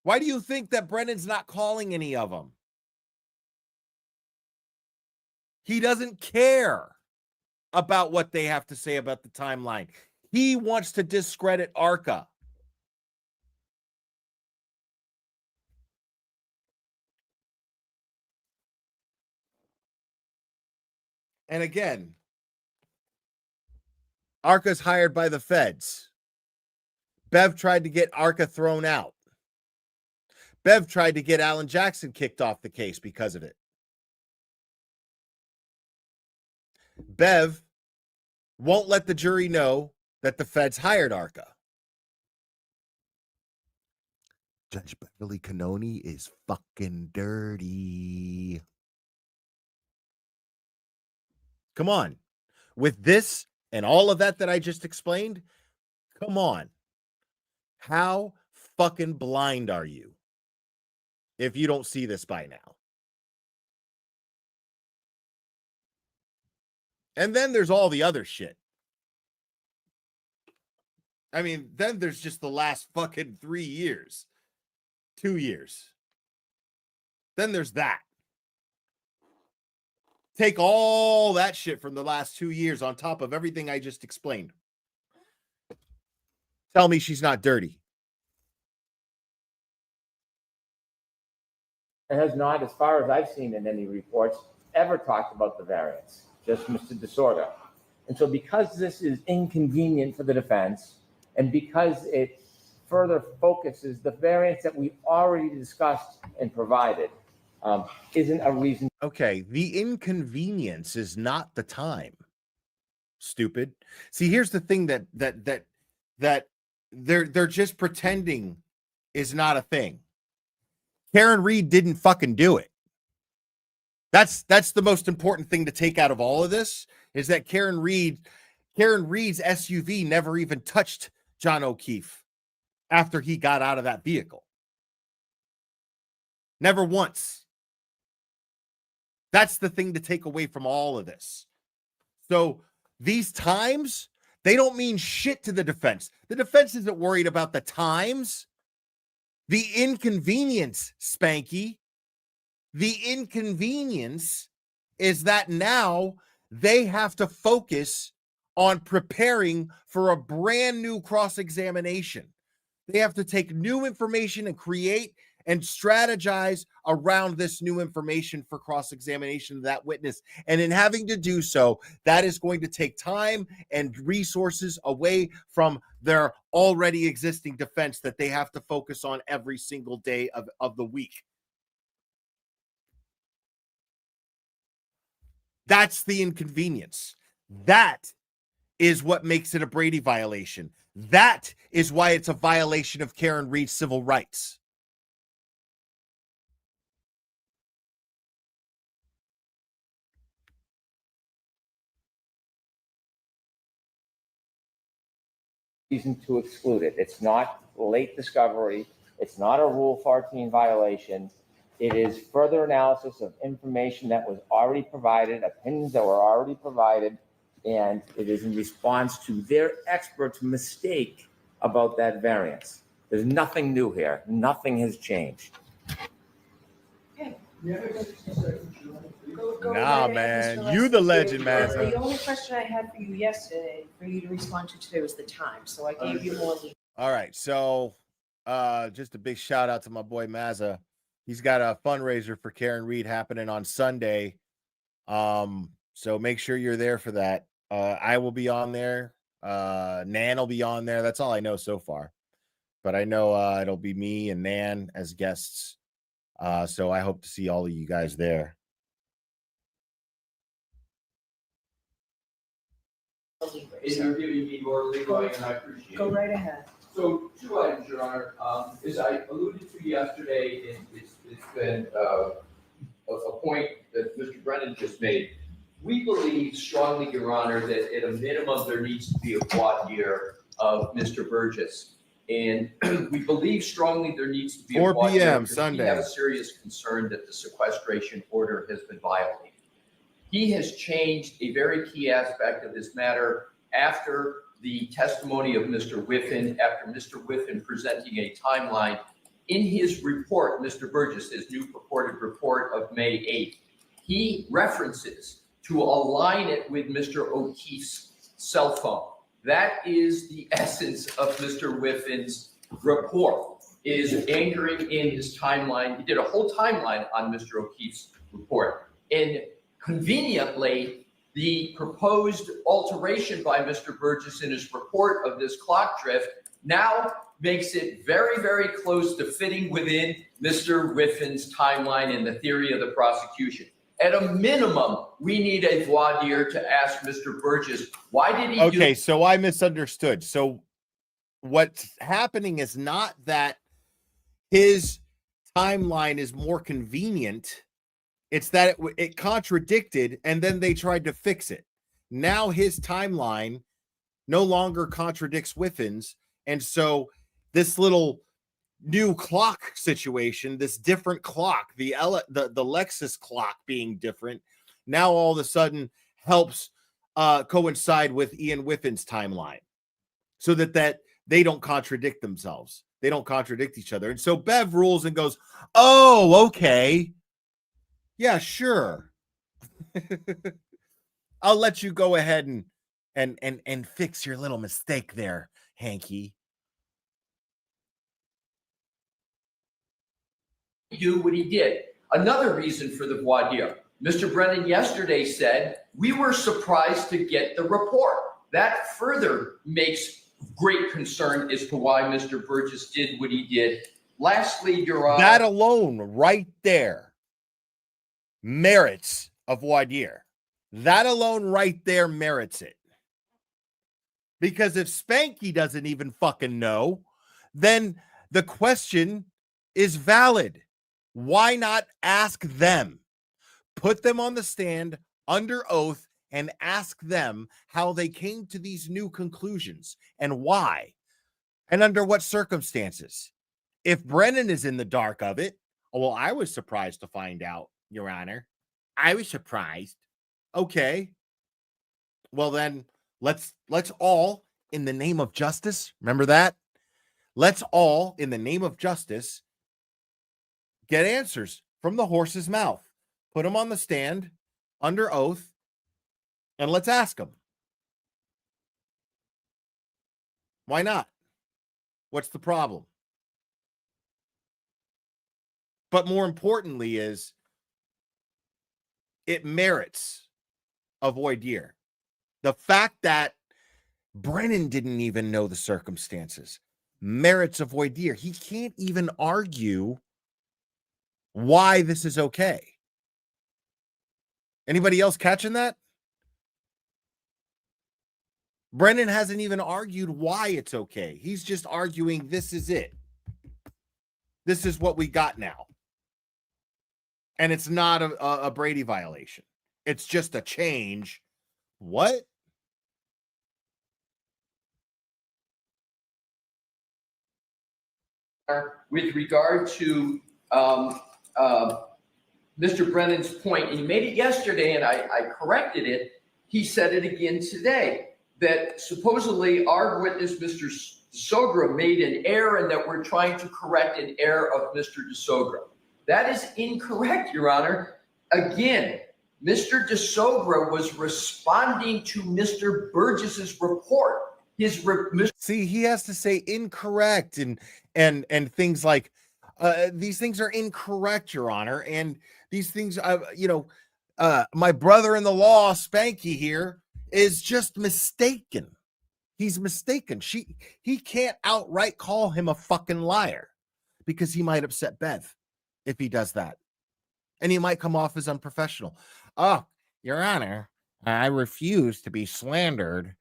Why do you think that Brennan's not calling any of them? He doesn't care about what they have to say about the timeline. He wants to discredit Arca. And again, Arca's hired by the feds. Bev tried to get Arca thrown out. Bev tried to get Alan Jackson kicked off the case because of it. Bev won't let the jury know that the feds hired Arca. Judge Beverly Cannoni is fucking dirty. Come on. With this and all of that I just explained, come on. How fucking blind are you if you don't see this by now? And then there's all the other shit. I mean, then there's just the last fucking 3 years, 2 years. Then there's that. Take all that shit from the last 2 years on top of everything I just explained. Tell me she's not dirty.
It has not, as far as I've seen in any reports, ever talked about the variance, just Mr. DeSorda. And so because this is inconvenient for the defense, and because it further focuses the variance that we already discussed and provided, isn't a reason.
Okay, the inconvenience is not the time. Stupid. See, here's the thing that they're just pretending is not a thing. Karen Reed didn't fucking do it. That's the most important thing to take out of all of this, is that Karen Reed's SUV never even touched John O'Keefe after he got out of that vehicle. Never once. That's the thing to take away from all of this. So these times, they don't mean shit to the defense. The defense isn't worried about the times. The inconvenience, Spanky, the inconvenience is that now they have to focus on preparing for a brand new cross-examination. They have to take new information and create and strategize around this new information for cross-examination of that witness. And in having to do so, that is going to take time and resources away from their already existing defense that they have to focus on every single day of the week. That's the inconvenience. That is what makes it a Brady violation. That is why it's a violation of Karen Reed's civil rights.
Reason to exclude it. It's not late discovery. It's not a Rule 14 violation. It is further analysis of information that was already provided, opinions that were already provided, and it is in response to their experts' mistake about that variance. There's nothing new here. Nothing has changed.
Go
Nah,
right ahead,
man.
Mr.
You
Leslie.
the legend,
The
Mazza.
only question I had for you yesterday, for you to respond to today, was the time. So I gave you more leeway.
All right. So just a big shout out to my boy Mazza. He's got a fundraiser for Karen Reed happening on Sunday. So make sure you're there for that. I will be on there. Nan will be on there. That's all I know so far. But I know it'll be me and Nan as guests. So I hope to see all of you guys there.
And you're giving me more leeway, and I appreciate it.
Go right ahead.
So 2 items, Your Honor. As I alluded to yesterday, and it's been a point that Mr. Brennan just made. We believe strongly, Your Honor, that at a minimum, there needs to be a voir dire of Mr. Burgess. And we believe strongly there needs to be a
4
voir dire
p.m.
because
Sunday.
we have a serious concern that the sequestration order has been violated. He has changed a very key aspect of this matter after the testimony of Mr. Whiffen, after Mr. Whiffen presenting a timeline. In his report, Mr. Burgess, his new purported report of May 8th, he references to align it with Mr. O'Keefe's cell phone. That is the essence of Mr. Whiffen's report, is anchoring in his timeline. He did a whole timeline on Mr. O'Keefe's report. And conveniently, the proposed alteration by Mr. Burgess in his report of this clock drift now makes it very, very close to fitting within Mr. Whiffen's timeline and the theory of the prosecution. At a minimum, we need a voir dire to ask Mr. Burgess, why did he
Okay, so I misunderstood. So what's happening is not that his timeline is more convenient. It's that it contradicted, and then they tried to fix it. Now his timeline no longer contradicts Whiffen's, and so this little new clock situation, this different clock, the Lexus clock being different, now all of a sudden helps coincide with Ian Whiffen's timeline, so that they don't contradict themselves. They don't contradict each other. And so Bev rules and goes, "Oh, okay. Yeah, sure. I'll let you go ahead and fix your little mistake there, Hanky."
do what he did? Another reason for the voir dire. Mr. Brennan yesterday said, we were surprised to get the report. That further makes great concern as to why Mr. Burgess did what he did. Lastly, Your Honor.
That alone right there merits a voir dire. That alone right there merits it. Because if Spanky doesn't even fucking know, then the question is valid. Why not ask them? Put them on the stand under oath and ask them how they came to these new conclusions and why and under what circumstances. If Brennan is in the dark of it, well, I was surprised to find out, Your Honor. I was surprised. Okay. Well, then let's all, in the name of justice, remember that? Let's all, in the name of justice, get answers from the horse's mouth. Put them on the stand under oath, and let's ask them. Why not? What's the problem? But more importantly is it merits a voir dire. The fact that Brennan didn't even know the circumstances merits a voir dire. He can't even argue why this is okay. Anybody else catching that? Brennan hasn't even argued why it's okay. He's just arguing this is it. This is what we got now. And it's not a Brady violation. It's just a change. What?
With regard to Mr. Brennan's point, and he made it yesterday, and I corrected it. He said it again today, that supposedly our witness, Mr. DeSogra, made an error and that we're trying to correct an error of Mr. DeSogra. That is incorrect, Your Honor. Again, Mr. DeSogra was responding to Mr. Burgess's report.
See, he has to say incorrect and things like these things are incorrect, Your Honor, and these things, my brother-in-the-law Spanky here is just mistaken. He's mistaken. He can't outright call him a fucking liar because he might upset Bev if he does that, and he might come off as unprofessional. Oh, Your Honor, I refuse to be slandered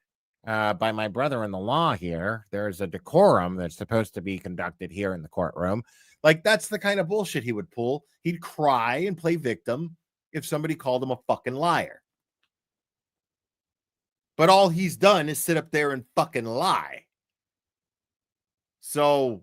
by my brother-in-the-law here. There's a decorum that's supposed to be conducted here in the courtroom. Like, that's the kind of bullshit he would pull. He'd cry and play victim if somebody called him a fucking liar. But all he's done is sit up there and fucking lie. So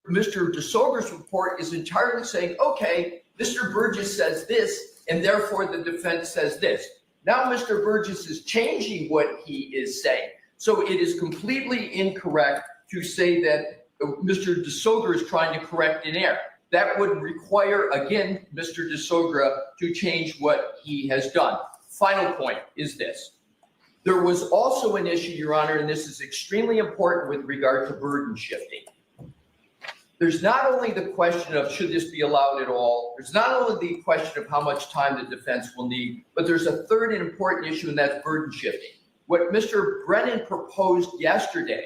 Mr. DeSogra's report is entirely saying, okay, Mr. Burgess says this, and therefore the defense says this. Now Mr. Burgess is changing what he is saying. So it is completely incorrect to say that Mr. DeSogra is trying to correct an error. That would require, again, Mr. DeSogra to change what he has done. Final point is this. There was also an issue, Your Honor, and this is extremely important with regard to burden shifting. There's not only the question of should this be allowed at all, there's not only the question of how much time the defense will need, but there's a third and important issue, and that's burden shifting. What Mr. Brennan proposed yesterday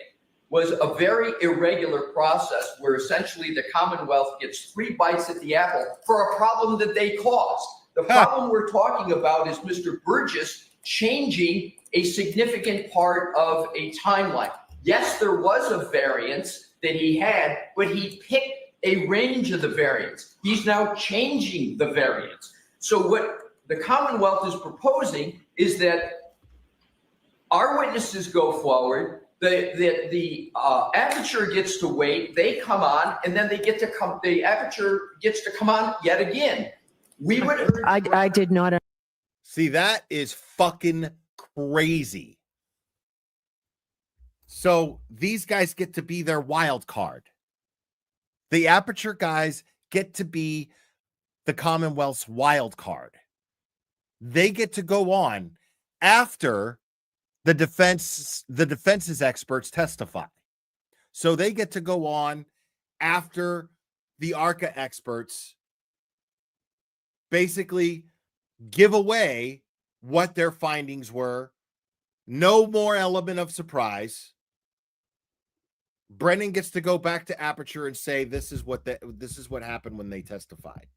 was a very irregular process where essentially the Commonwealth gets 3 bites at the apple for a problem that they caused. The problem we're talking about is Mr. Burgess changing a significant part of a timeline. Yes, there was a variance that he had, but he picked a range of the variance. He's now changing the variance. So what the Commonwealth is proposing is that our witnesses go forward, the aperture gets to wait, they come on, and then the aperture gets to come on yet again. We would.
I did not.
see, that is fucking crazy. So these guys get to be their wild card. The aperture guys get to be the Commonwealth's wild card. They get to go on after the defense's experts testify. So they get to go on after the ARCA experts basically give away what their findings were. No more element of surprise. Brennan gets to go back to aperture and say this is what happened when they testified.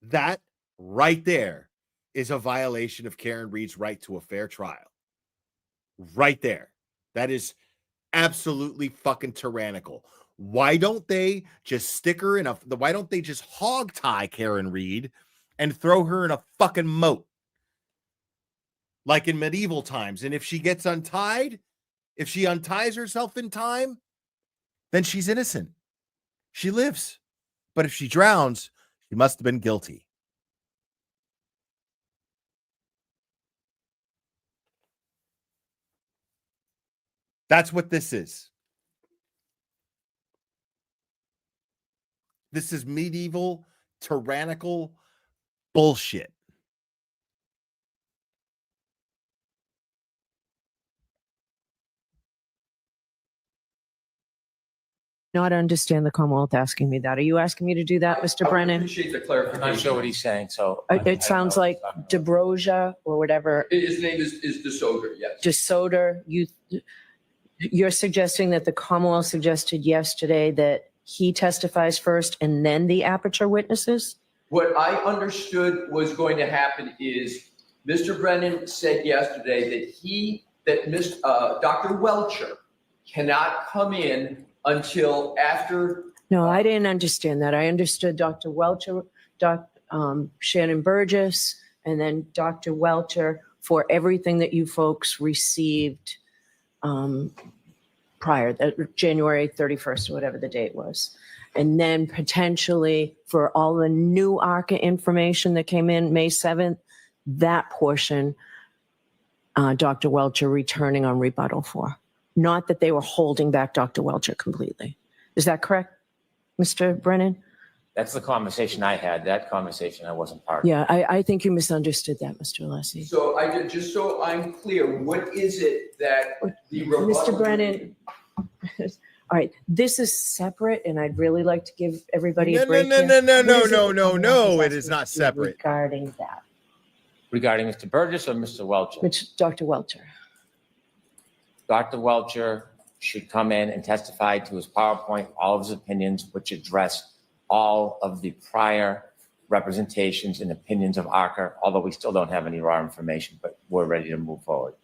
That right there is a violation of Karen Reed's right to a fair trial. Right there. That is absolutely fucking tyrannical. Why don't they just stick her in why don't they just hog tie Karen Reed and throw her in a fucking moat? Like in medieval times. And if she gets untied, if she unties herself in time, then she's innocent. She lives. But if she drowns, she must have been guilty. That's what this is. This is medieval, tyrannical bullshit.
Not understand the Commonwealth asking me that. Are you asking me to do that, Mr.
I
Brennan?
appreciate the
I'm
clarification.
not sure what he's saying, so.
It sounds like DeBroja or whatever.
His name is DeSogra, yes.
DeSoder, you're suggesting that the Commonwealth suggested yesterday that he testifies first and then the aperture witnesses?
What I understood was going to happen is Mr. Brennan said yesterday that Dr. Welcher cannot come in until after.
No, I didn't understand that. I understood Dr. Welcher, Shannon Burgess, and then Dr. Welcher for everything that you folks received prior, January 31st or whatever the date was. And then potentially for all the new ARCA information that came in May 7th, that portion, Dr. Welcher returning on rebuttal for. Not that they were holding back Dr. Welcher completely. Is that correct? Mr. Brennan?
That's the conversation I had. That conversation I wasn't part of.
Yeah, I think you misunderstood that, Mr. Alessi.
So just so I'm clear, what is it that the rebuttal?
Mr. Brennan, all right, this is separate, and I'd really like to give everybody a break here. What is it that
It is not
asking
separate.
regarding that,
Regarding Mr. Burgess or Mr. Welcher?
Dr. Welcher.
Dr. Welcher should come in and testify to his PowerPoint, all of his opinions, which address all of the prior representations and opinions of ARCA, although we still don't have any raw information, but we're ready to move forward.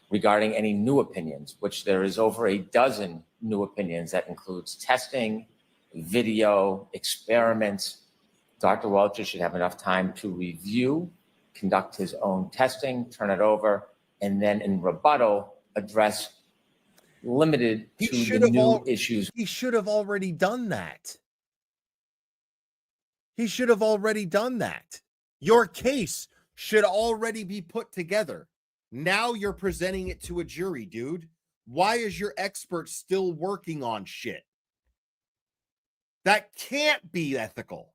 Regarding any new opinions, which there is over a dozen new opinions that includes testing, video, experiments, Dr. Welcher should have enough time to review, conduct his own testing, turn it over, and then in rebuttal, address limited to the new issues.
He should have already done that. He should have already done that. Your case should already be put together. Now you're presenting it to a jury, dude. Why is your expert still working on shit? That can't be ethical.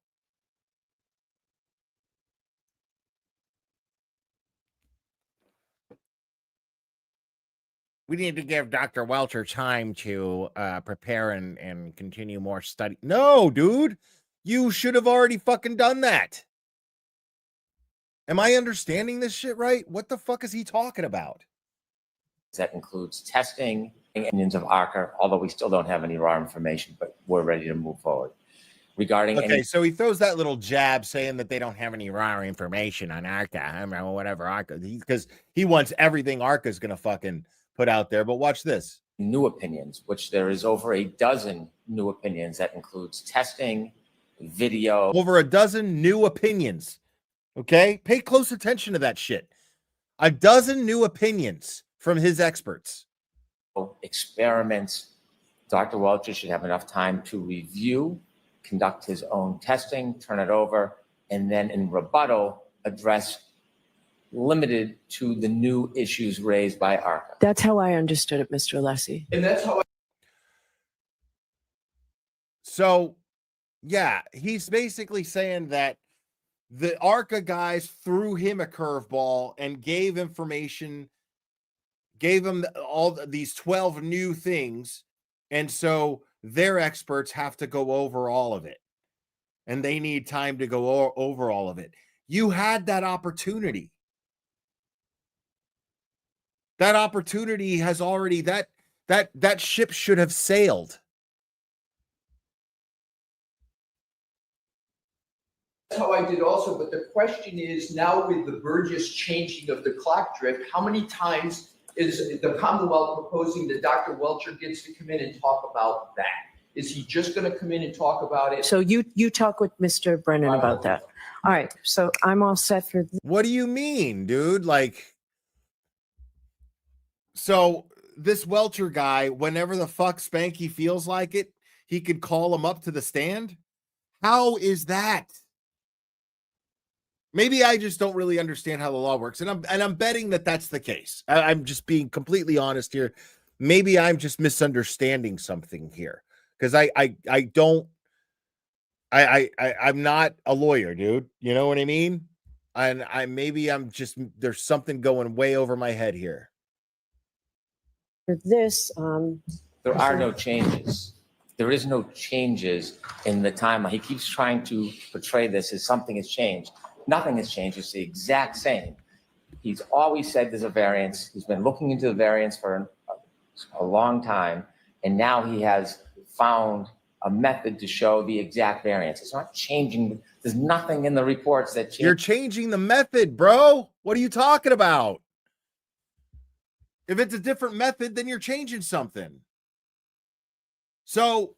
We need to give Dr. Welcher time to prepare and continue more study. No, dude. You should have already fucking done that. Am I understanding this shit right? What the fuck is he talking about?
That includes testing, opinions of ARCA, although we still don't have any raw information, but we're ready to move forward. Regarding
so he throws that little jab saying that they don't have any raw information on ARCA, or whatever ARCA, because he wants everything ARCA is going to fucking put out there. But watch this.
New opinions, which there is over a dozen new opinions that includes testing, video.
Over a dozen new opinions. Okay? Pay close attention to that shit. A dozen new opinions from his experts.
Experiments. Dr. Welcher should have enough time to review, conduct his own testing, turn it over, and then in rebuttal, address limited to the new issues raised by ARCA.
That's how I understood it, Mr. Alessi.
And that's how
So, yeah, he's basically saying that the ARCA guys threw him a curveball and gave information, gave him all these 12 new things. And so their experts have to go over all of it. And they need time to go over all of it. You had that opportunity. That opportunity has already, that ship should have sailed.
That's how I did also, but the question is now with the Burgess changing of the clock drift, how many times is the Commonwealth proposing that Dr. Welcher gets to come in and talk about that? Is he just going to come in and talk about it?
So you talk with Mr. Brennan about that. All right, so I'm all set for
What do you mean, dude? Like, so this Welcher guy, whenever the fuck Spanky feels like it, he could call him up to the stand? How is that? Maybe I just don't really understand how the law works, and I'm betting that that's the case. I'm just being completely honest here. Maybe I'm just misunderstanding something here because I'm not a lawyer, dude. You know what I mean? And there's something going way over my head here.
this.
There are no changes. There is no changes in the timeline. He keeps trying to portray this as something has changed. Nothing has changed. It's the exact same. He's always said there's a variance. He's been looking into the variance for a long time. And now he has found a method to show the exact variance. It's not changing. There's nothing in the reports that change.
You're changing the method, bro. What are you talking about? If it's a different method, then you're changing something. So,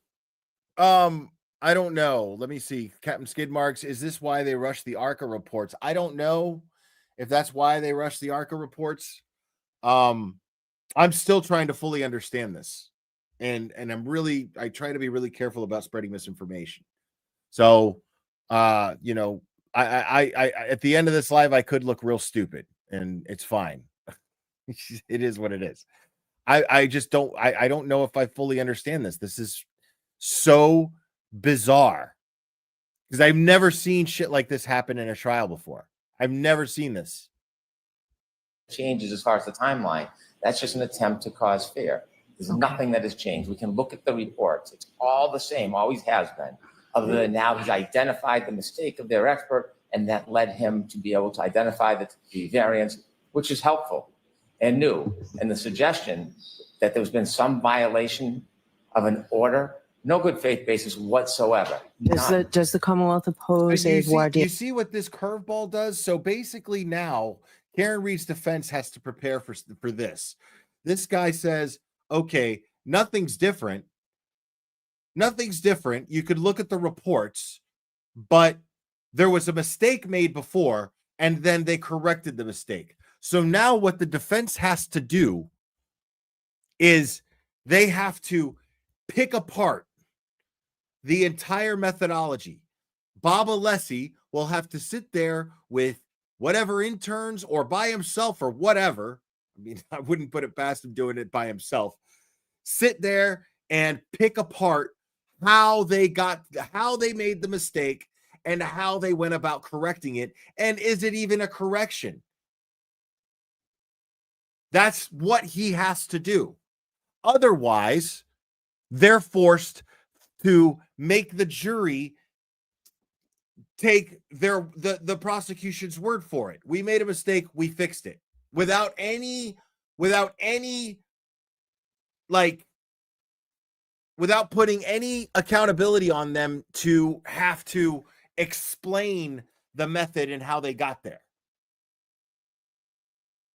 I don't know. Let me see. Captain Skidmarks, is this why they rushed the ARCA reports? I don't know if that's why they rushed the ARCA reports. I'm still trying to fully understand this. And I try to be really careful about spreading misinformation. So, I at the end of this live, I could look real stupid and it's fine. It is what it is. I just don't know if I fully understand this. This is so bizarre because I've never seen shit like this happen in a trial before. I've never seen this.
Changes as far as the timeline. That's just an attempt to cause fear. There's nothing that has changed. We can look at the reports. It's all the same, always has been. Other than now he's identified the mistake of their expert, and that led him to be able to identify the variance, which is helpful and new. And the suggestion that there's been some violation of an order, no good faith basis whatsoever.
Does the Commonwealth oppose a voir dire?
You see what this curveball does? So basically now Karen Reed's defense has to prepare for this. This guy says, okay, nothing's different. Nothing's different. You could look at the reports, but there was a mistake made before, and then they corrected the mistake. So now what the defense has to do is they have to pick apart the entire methodology. Bob Alessi will have to sit there with whatever interns or by himself or whatever. I mean, I wouldn't put it past him doing it by himself. Sit there and pick apart how they made the mistake and how they went about correcting it. And is it even a correction? That's what he has to do. Otherwise, they're forced to make the jury take the prosecution's word for it. We made a mistake, we fixed it. Without putting any accountability on them to have to explain the method and how they got there.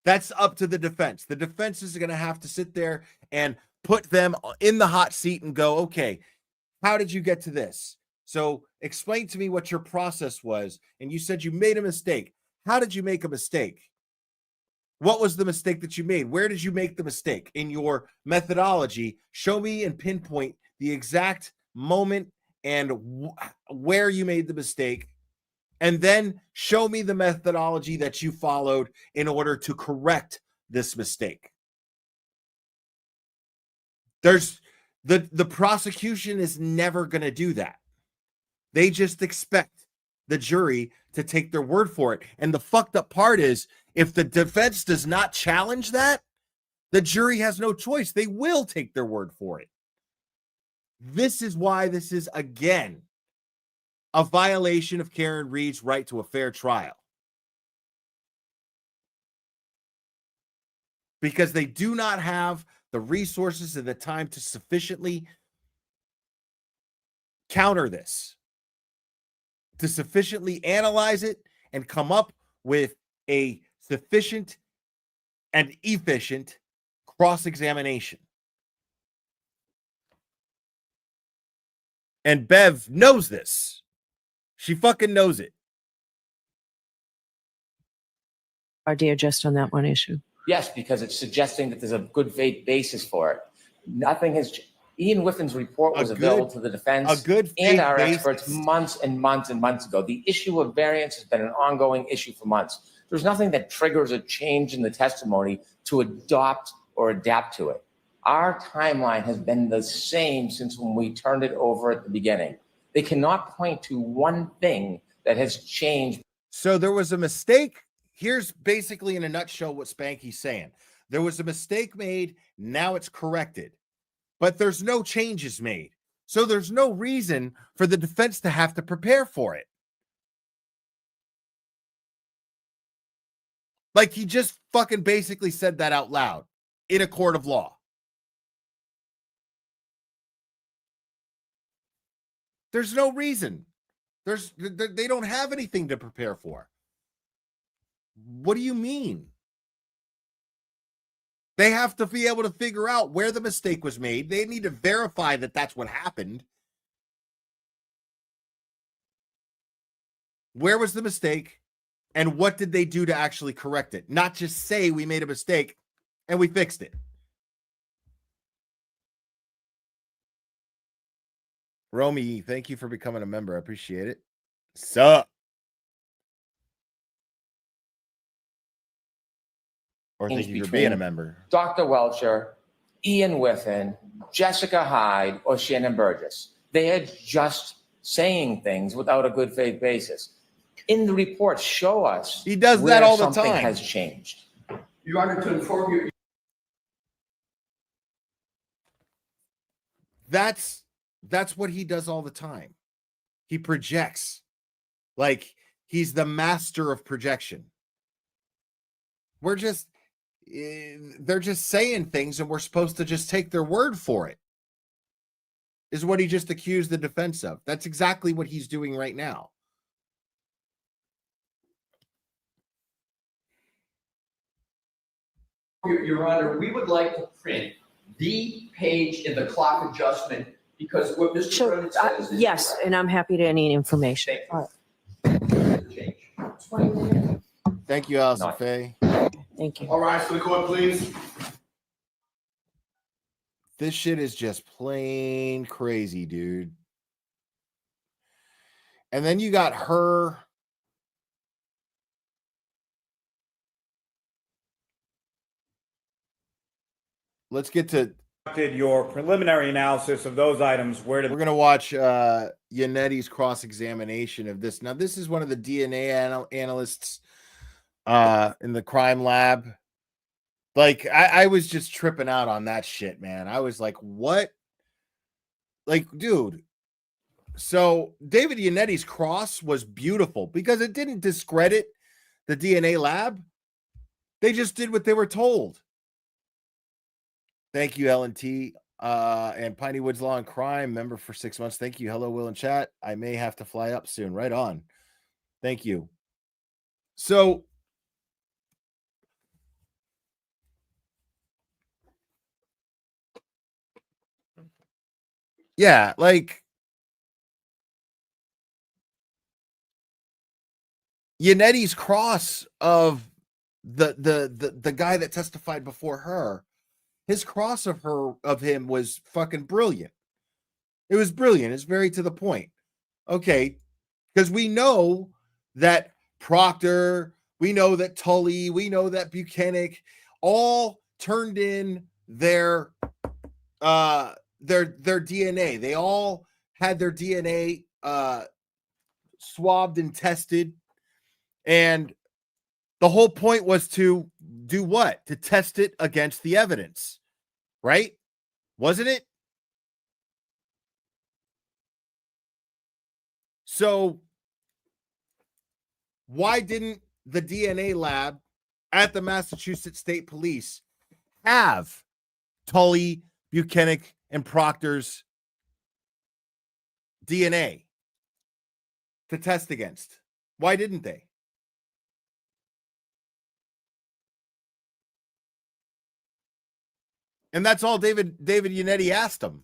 That's up to the defense. The defense is going to have to sit there and put them in the hot seat and go, okay, how did you get to this? So explain to me what your process was. And you said you made a mistake. How did you make a mistake? What was the mistake that you made? Where did you make the mistake in your methodology? Show me and pinpoint the exact moment and where you made the mistake. And then show me the methodology that you followed in order to correct this mistake. There's the prosecution is never going to do that. They just expect the jury to take their word for it. And the fucked up part is, if the defense does not challenge that, the jury has no choice. They will take their word for it. This is why this is, again, a violation of Karen Reed's right to a fair trial. Because they do not have the resources and the time to sufficiently counter this, to sufficiently analyze it and come up with a sufficient and efficient cross-examination. And Bev knows this. She fucking knows it.
Idea just on that one issue.
Yes, because it's suggesting that there's a good faith basis for it. Nothing has. Ian Whiffin's report was available to the defense and our experts months and months and months ago. The issue of variance has been an ongoing issue for months. There's nothing that triggers a change in the testimony to adopt or adapt to it. Our timeline has been the same since when we turned it over at the beginning. They cannot point to one thing that has changed.
So there was a mistake. Here's basically in a nutshell what Spanky's saying. There was a mistake made. Now it's corrected. But there's no changes made. So there's no reason for the defense to have to prepare for it. Like, he just fucking basically said that out loud in a court of law. There's no reason. They don't have anything to prepare for. What do you mean? They have to be able to figure out where the mistake was made. They need to verify that that's what happened. Where was the mistake? And what did they do to actually correct it? Not just say we made a mistake and we fixed it. Romy, thank you for becoming a member. I appreciate it. Sup? Or thank you for being a member.
Dr. Welcher, Ian Whiffin, Jessica Hyde, or Shannon Burgess. They are just saying things without a good faith basis. In the report, show us
He does that
where
all the
something
time.
has changed.
Your Honor, to inform you,
That's what he does all the time. He projects. Like he's the master of projection. They're just saying things and we're supposed to just take their word for it. Is what he just accused the defense of. That's exactly what he's doing right now.
Your Honor, we would like to print the page in the clock adjustment because what Mr.
Sure.
Brennan says is.
Yes, and I'm happy to any information.
Thank you.
Change.
Thank you, Allison
No.
Faye.
Thank you.
All right, so the court, please.
This shit is just plain crazy, dude. And then you got her. Let's get to.
Did your preliminary analysis of those items? Where did
We're gonna watch Yannetti's cross-examination of this. Now, this is one of the DNA analysts in the crime lab. Like, I was just tripping out on that shit, man. I was like, what? Like, dude. So David Yannetti's cross was beautiful because it didn't discredit the DNA lab. They just did what they were told. Thank you, L&T. And Piney Woods Law and Crime, member for 6 months. Thank you. Hello, Will and chat. I may have to fly up soon. Right on. Thank you. So, yeah, like Yannetti's cross of the guy that testified before her, his cross of him was fucking brilliant. It was brilliant. It's very to the point. Okay, because we know that Proctor, we know that Tully, we know that Buchanan all turned in their DNA. They all had their DNA swabbed and tested. And the whole point was to do what? To test it against the evidence, right? Wasn't it? So why didn't the DNA lab at the Massachusetts State Police have Tully, Buchanan, and Proctor's DNA to test against? Why didn't they? And that's all David Yannetti asked him.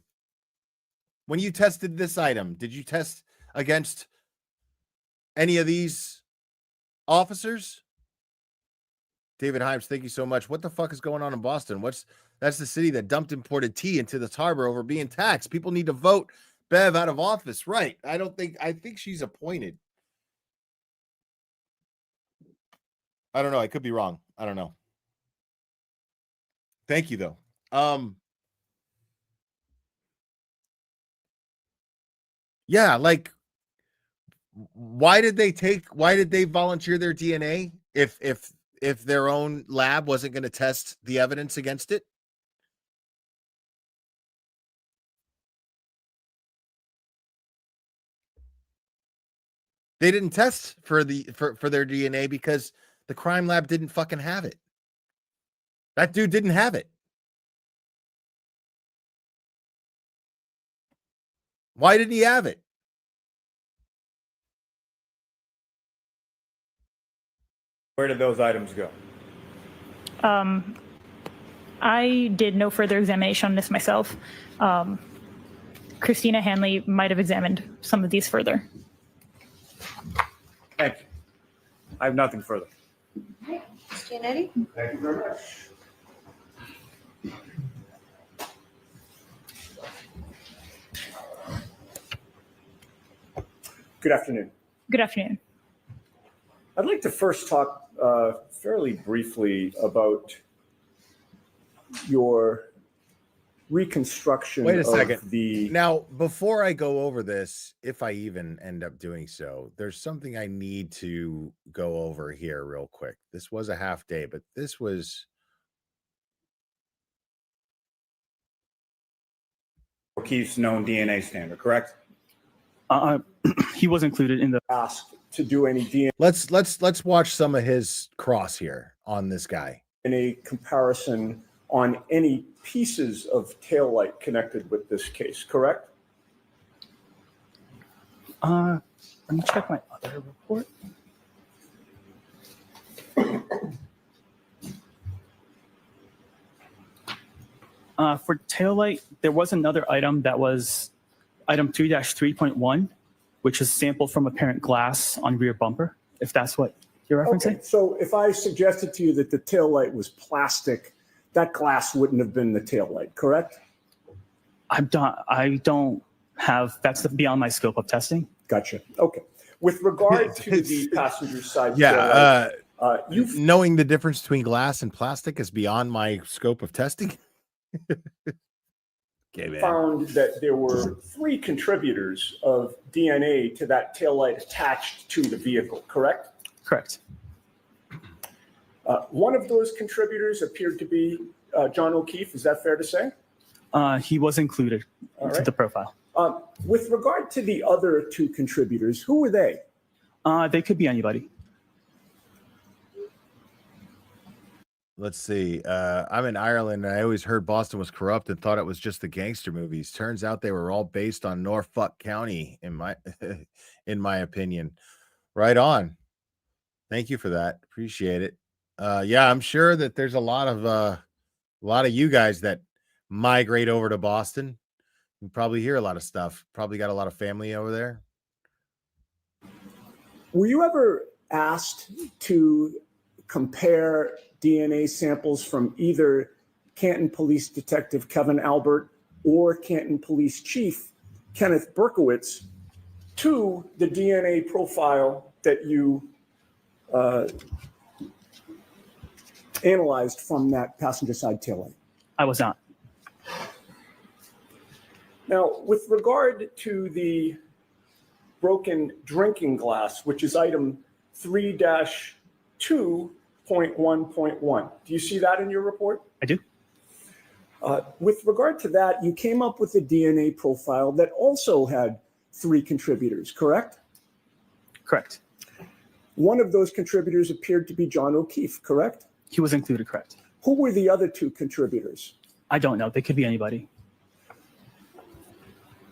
When you tested this item, did you test against any of these officers? David Himes, thank you so much. What the fuck is going on in Boston? That's the city that dumped imported tea into this harbor over being taxed. People need to vote Bev out of office. Right. I think she's appointed. I don't know. I could be wrong. I don't know. Thank you though. Yeah, like why did they volunteer their DNA if their own lab wasn't going to test the evidence against it? They didn't test for their DNA because the crime lab didn't fucking have it. That dude didn't have it. Why didn't he have it?
Where did those items go?
I did no further examination on this myself. Christina Hanley might have examined some of these further.
Thank you. I have nothing further.
Mr. Yannetti?
Thank you very much.
Good afternoon.
Good afternoon.
I'd like to first talk fairly briefly about your
reconstruction
Wait a
of
second.
the
Now, before I go over this, if I even end up doing so, there's something I need to go over here real quick. This was a half day, but this was
O'Keefe's known DNA standard, correct?
He was included in the.
asked to do any
let's watch some of his cross here on this guy.
DNA comparison on any pieces of taillight connected with this case, correct?
Let me check my other report. For taillight, there was another item that was item 3-3.1, which is sample from apparent glass on rear bumper, if that's what you're referencing.
Okay, so if I suggested to you that the taillight was plastic, that glass wouldn't have been the taillight, correct?
I don't have, that's beyond my scope of testing.
Gotcha. Okay. With regard to the passenger side
Yeah,
taillight,
knowing the difference between glass and plastic is beyond my scope of testing. Okay, man.
Found that there were 3 contributors of DNA to that taillight attached to the vehicle, correct?
Correct.
One of those contributors appeared to be John O'Keefe. Is that fair to say?
He was included
All
into
right.
the profile.
With regard to the other 2 contributors, who were they?
They could be anybody.
Let's see. I'm in Ireland, and I always heard Boston was corrupt and thought it was just the gangster movies. Turns out they were all based on Norfolk County, in my opinion. Right on. Thank you for that. Appreciate it. Yeah, I'm sure that there's a lot of you guys that migrate over to Boston. You probably hear a lot of stuff. Probably got a lot of family over there.
Were you ever asked to compare DNA samples from either Canton Police Detective Kevin Albert or Canton Police Chief Kenneth Berkowitz to the DNA profile that you analyzed from that passenger side taillight?
I was not.
Now, with regard to the broken drinking glass, which is item 3-2.1.1, do you see that in your report?
I do.
With regard to that, you came up with a DNA profile that also had 3 contributors, correct?
Correct.
One of those contributors appeared to be John O'Keefe, correct?
He was included, correct.
Who were the other 2 contributors?
I don't know. They could be anybody.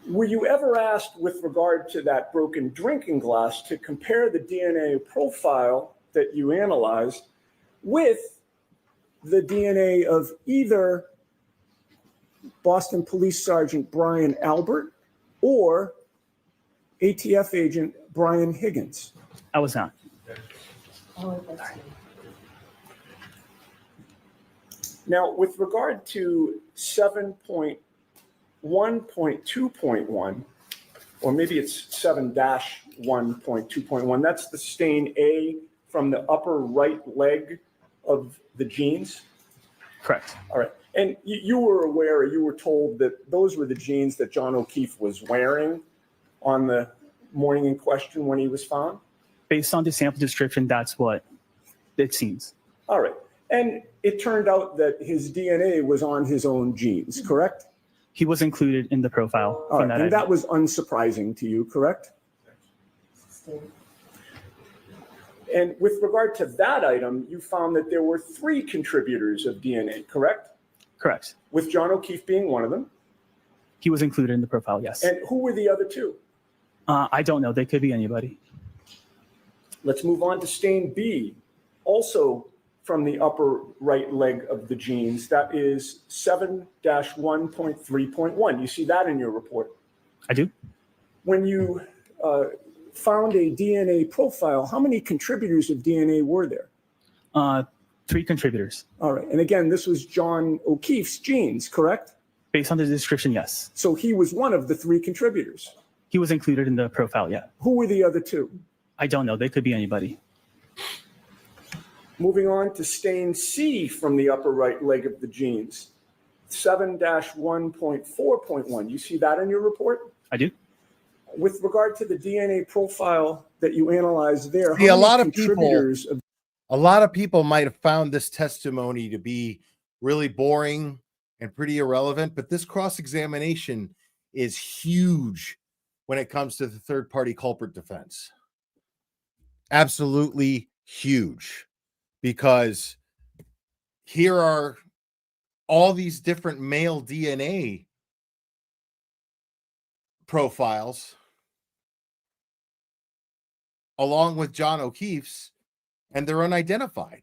Were you ever asked with regard to that broken drinking glass to compare the DNA profile that you analyzed with the DNA of either Boston Police Sergeant Brian Albert or ATF agent Brian Higgins?
I was not.
Now, with regard to 7.1.2.1, or maybe it's 7-1.2.1, that's the stain A from the upper right leg of the jeans?
Correct.
All right. And you were aware, or you were told that those were the jeans that John O'Keefe was wearing on the morning in question when he was found?
Based on the sample description, that's what it seems.
All right. And it turned out that his DNA was on his own jeans, correct?
He was included in the profile.
All
From
right.
that
And
item.
that was unsurprising to you, correct? And with regard to that item, you found that there were 3 contributors of DNA, correct?
Correct.
With John O'Keefe being one of them.
He was included in the profile, yes.
And who were the other 2?
I don't know. They could be anybody.
Let's move on to stain B, also from the upper right leg of the jeans. That is 7-1.3.1. You see that in your report?
I do.
When you found a DNA profile, how many contributors of DNA were there?
3 contributors.
All right. And again, this was John O'Keefe's jeans, correct?
Based on the description, yes.
So he was one of the 3 contributors.
He was included in the profile, yeah.
Who were the other 2?
I don't know. They could be anybody.
Moving on to stain C from the upper right leg of the jeans. 7-1.4.1. You see that in your report?
I do.
With regard to the DNA profile that you analyzed there,
See,
how
a
many
lot of people,
contributors of
a lot of people might have found this testimony to be really boring and pretty irrelevant, but this cross-examination is huge when it comes to the third-party culprit defense. Absolutely huge, because here are all these different male DNA profiles along with John O'Keefe's, and they're unidentified.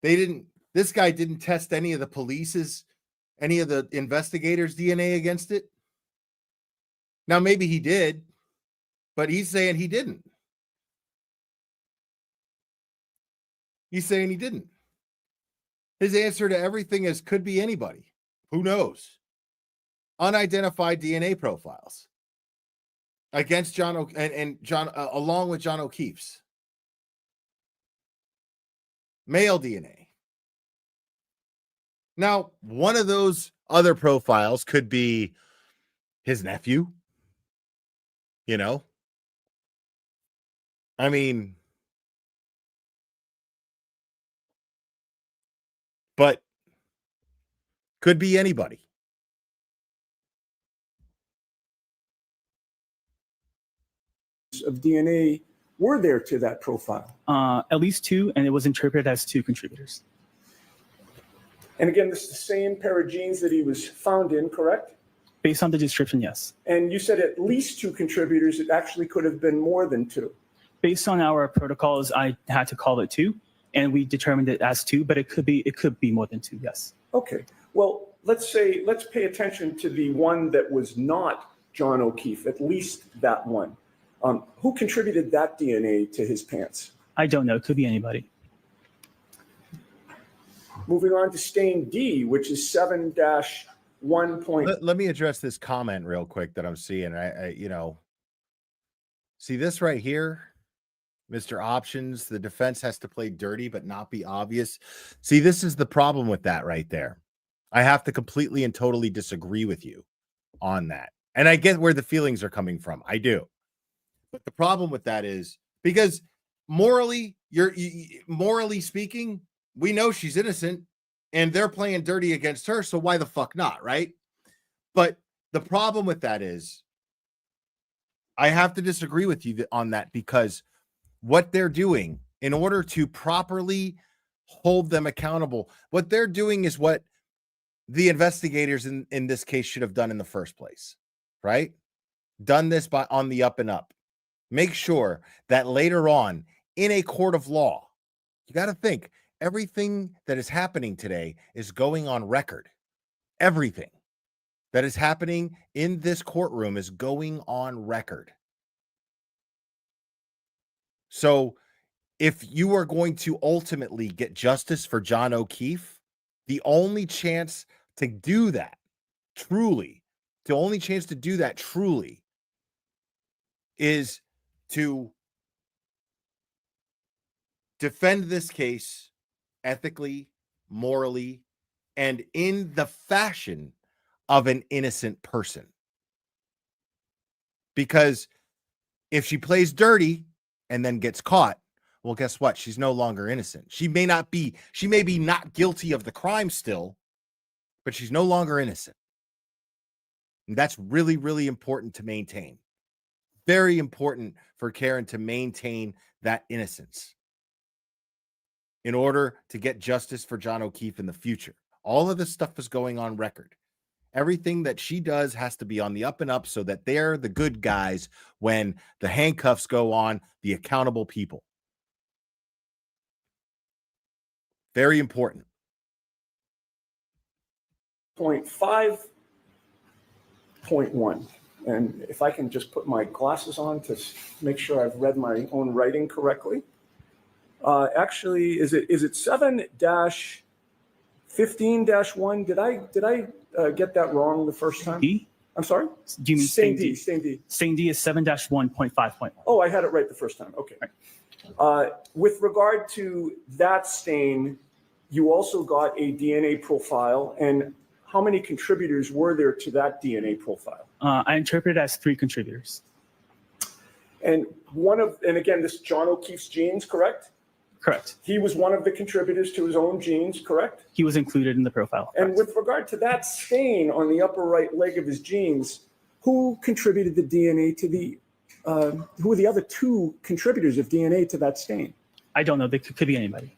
This guy didn't test any of the investigators' DNA against it. Now, maybe he did, but he's saying he didn't. He's saying he didn't. His answer to everything is could be anybody. Who knows? Unidentified DNA profiles against John along with John O'Keefe's. Male DNA. Now, one of those other profiles could be his nephew. You know? I mean, but could be anybody.
of DNA were there to that profile?
At least 2, and it was interpreted as 2 contributors.
And again, this is the same pair of jeans that he was found in, correct?
Based on the description, yes.
And you said at least 2 contributors. It actually could have been more than 2.
Based on our protocols, I had to call it 2, and we determined it as 2, but it could be more than 2, yes.
Okay. Well, let's pay attention to the one that was not John O'Keefe, at least that one. Who contributed that DNA to his pants?
I don't know. It could be anybody.
Moving on to stain D, which is 7-1.
Let me address this comment real quick that I'm seeing. I see this right here, Mr. Options. The defense has to play dirty but not be obvious. See, this is the problem with that right there. I have to completely and totally disagree with you on that. And I get where the feelings are coming from. I do. But the problem with that is because morally speaking, we know she's innocent and they're playing dirty against her. So why the fuck not? Right. But the problem with that is I have to disagree with you on that, because what they're doing in order to properly hold them accountable, what they're doing is what the investigators in this case should have done in the first place. Right. Done this on the up and up. Make sure that later on in a court of law, you got to think everything that is happening today is going on record. Everything that is happening in this courtroom is going on record. So if you are going to ultimately get justice for John O'Keefe, the only chance to do that truly is to defend this case ethically, morally, and in the fashion of an innocent person. Because if she plays dirty and then gets caught, well, guess what? She's no longer innocent. She may be not guilty of the crime still, but she's no longer innocent. And that's really, really important to maintain. Very important for Karen to maintain that innocence in order to get justice for John O'Keefe in the future. All of this stuff is going on record. Everything that she does has to be on the up and up so that they're the good guys when the handcuffs go on the accountable people. Very important.
5.1. And if I can just put my glasses on to make sure I've read my own writing correctly. Actually, is it 7-15-1? Did I get that wrong the first time?
D?
I'm sorry?
Do you mean
Stain D? Stain D.
Stain D is 7-1.5.1.
Oh, I had it right the first time. Okay.
Right.
With regard to that stain, You also got a DNA profile, and how many contributors were there to that DNA profile?
I interpret it as 3 contributors.
And and again, this John O'Keefe's genes, correct?
Correct.
He was one of the contributors to his own genes, correct?
He was included in the profile.
And
correct.
with regard to that stain on the upper right leg of his genes, who contributed the DNA to the, who were the other 2 contributors of DNA to that stain?
I don't know. They could be anybody.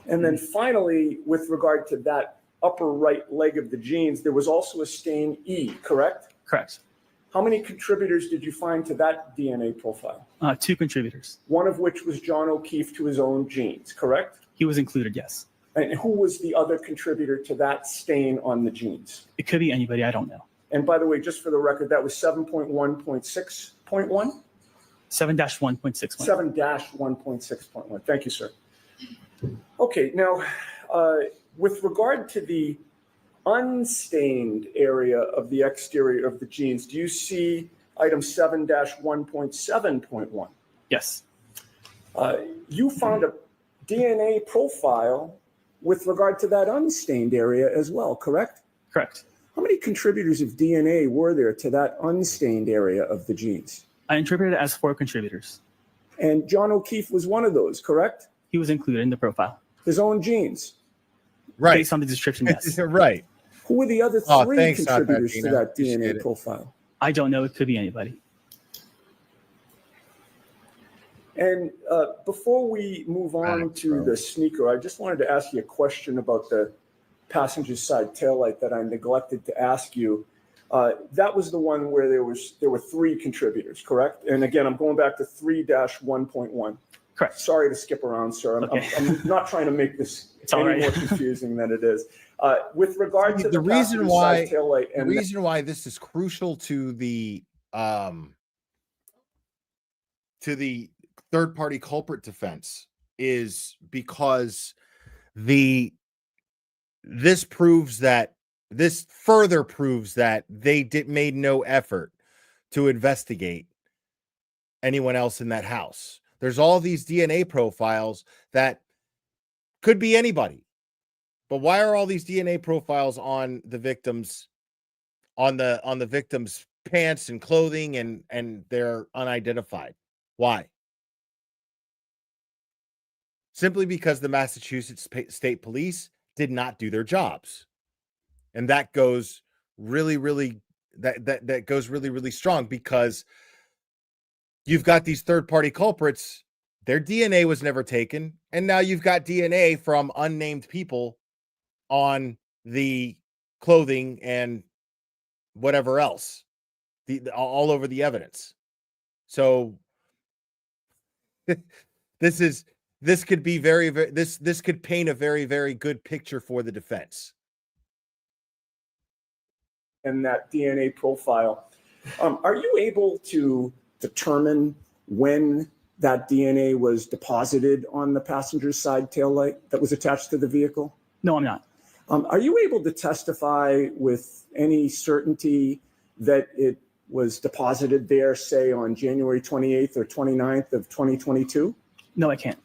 And then finally, with regard to that upper right leg of the genes, there was also a stain E, correct?
Correct.
How many contributors did you find to that DNA profile?
2 contributors.
One of which was John O'Keefe to his own genes, correct?
He was included, yes.
And who was the other contributor to that stain on the genes?
It could be anybody. I don't know.
And by the way, just for the record, that was 7.1.6.1?
7-1.61.
7-1.6.1. Thank you, sir. Okay, now, with regard to the unstained area of the exterior of the genes, do you see item 7-1.7.1?
Yes.
You found a DNA profile with regard to that unstained area as well, correct?
Correct.
How many contributors of DNA were there to that unstained area of the genes?
I interpreted it as 4 contributors.
And John O'Keefe was one of those, correct?
He was included in the profile.
His own genes.
Right.
Based on the description, yes.
Right.
Who were the other 3
thanks,
contributors to
Gina.
that
Appreciate
DNA
it.
profile?
I don't know. It could be anybody.
And before we move on to the sneaker, I just wanted to ask you a question about the passenger side taillight that I neglected to ask you. That was the one where there were 3 contributors, correct? And again, I'm going back to 3-1.1.
Correct.
Sorry to skip around, sir. I'm not trying to make this any
right.
more confusing than it is. With regard to
the reason
passenger
why
side taillight
the
and
reason why this is crucial to the third party culprit defense is because this further proves that they made no effort to investigate anyone else in that house. There's all these DNA profiles that could be anybody. But why are all these DNA profiles on the victims on the victim's pants and clothing and they're unidentified? Why? Simply because the Massachusetts State Police did not do their jobs. And that goes really, really that goes really, really strong because you've got these third-party culprits, their DNA was never taken, and now you've got DNA from unnamed people on the clothing and whatever else, all over the evidence. So this could be this could paint a very, very good picture for the defense.
And that DNA profile, are you able to determine when that DNA was deposited on the passenger's side taillight that was attached to the vehicle?
No, I'm not.
Are you able to testify with any certainty that it was deposited there, say, on January 28th or 29th of 2022?
No, I can't.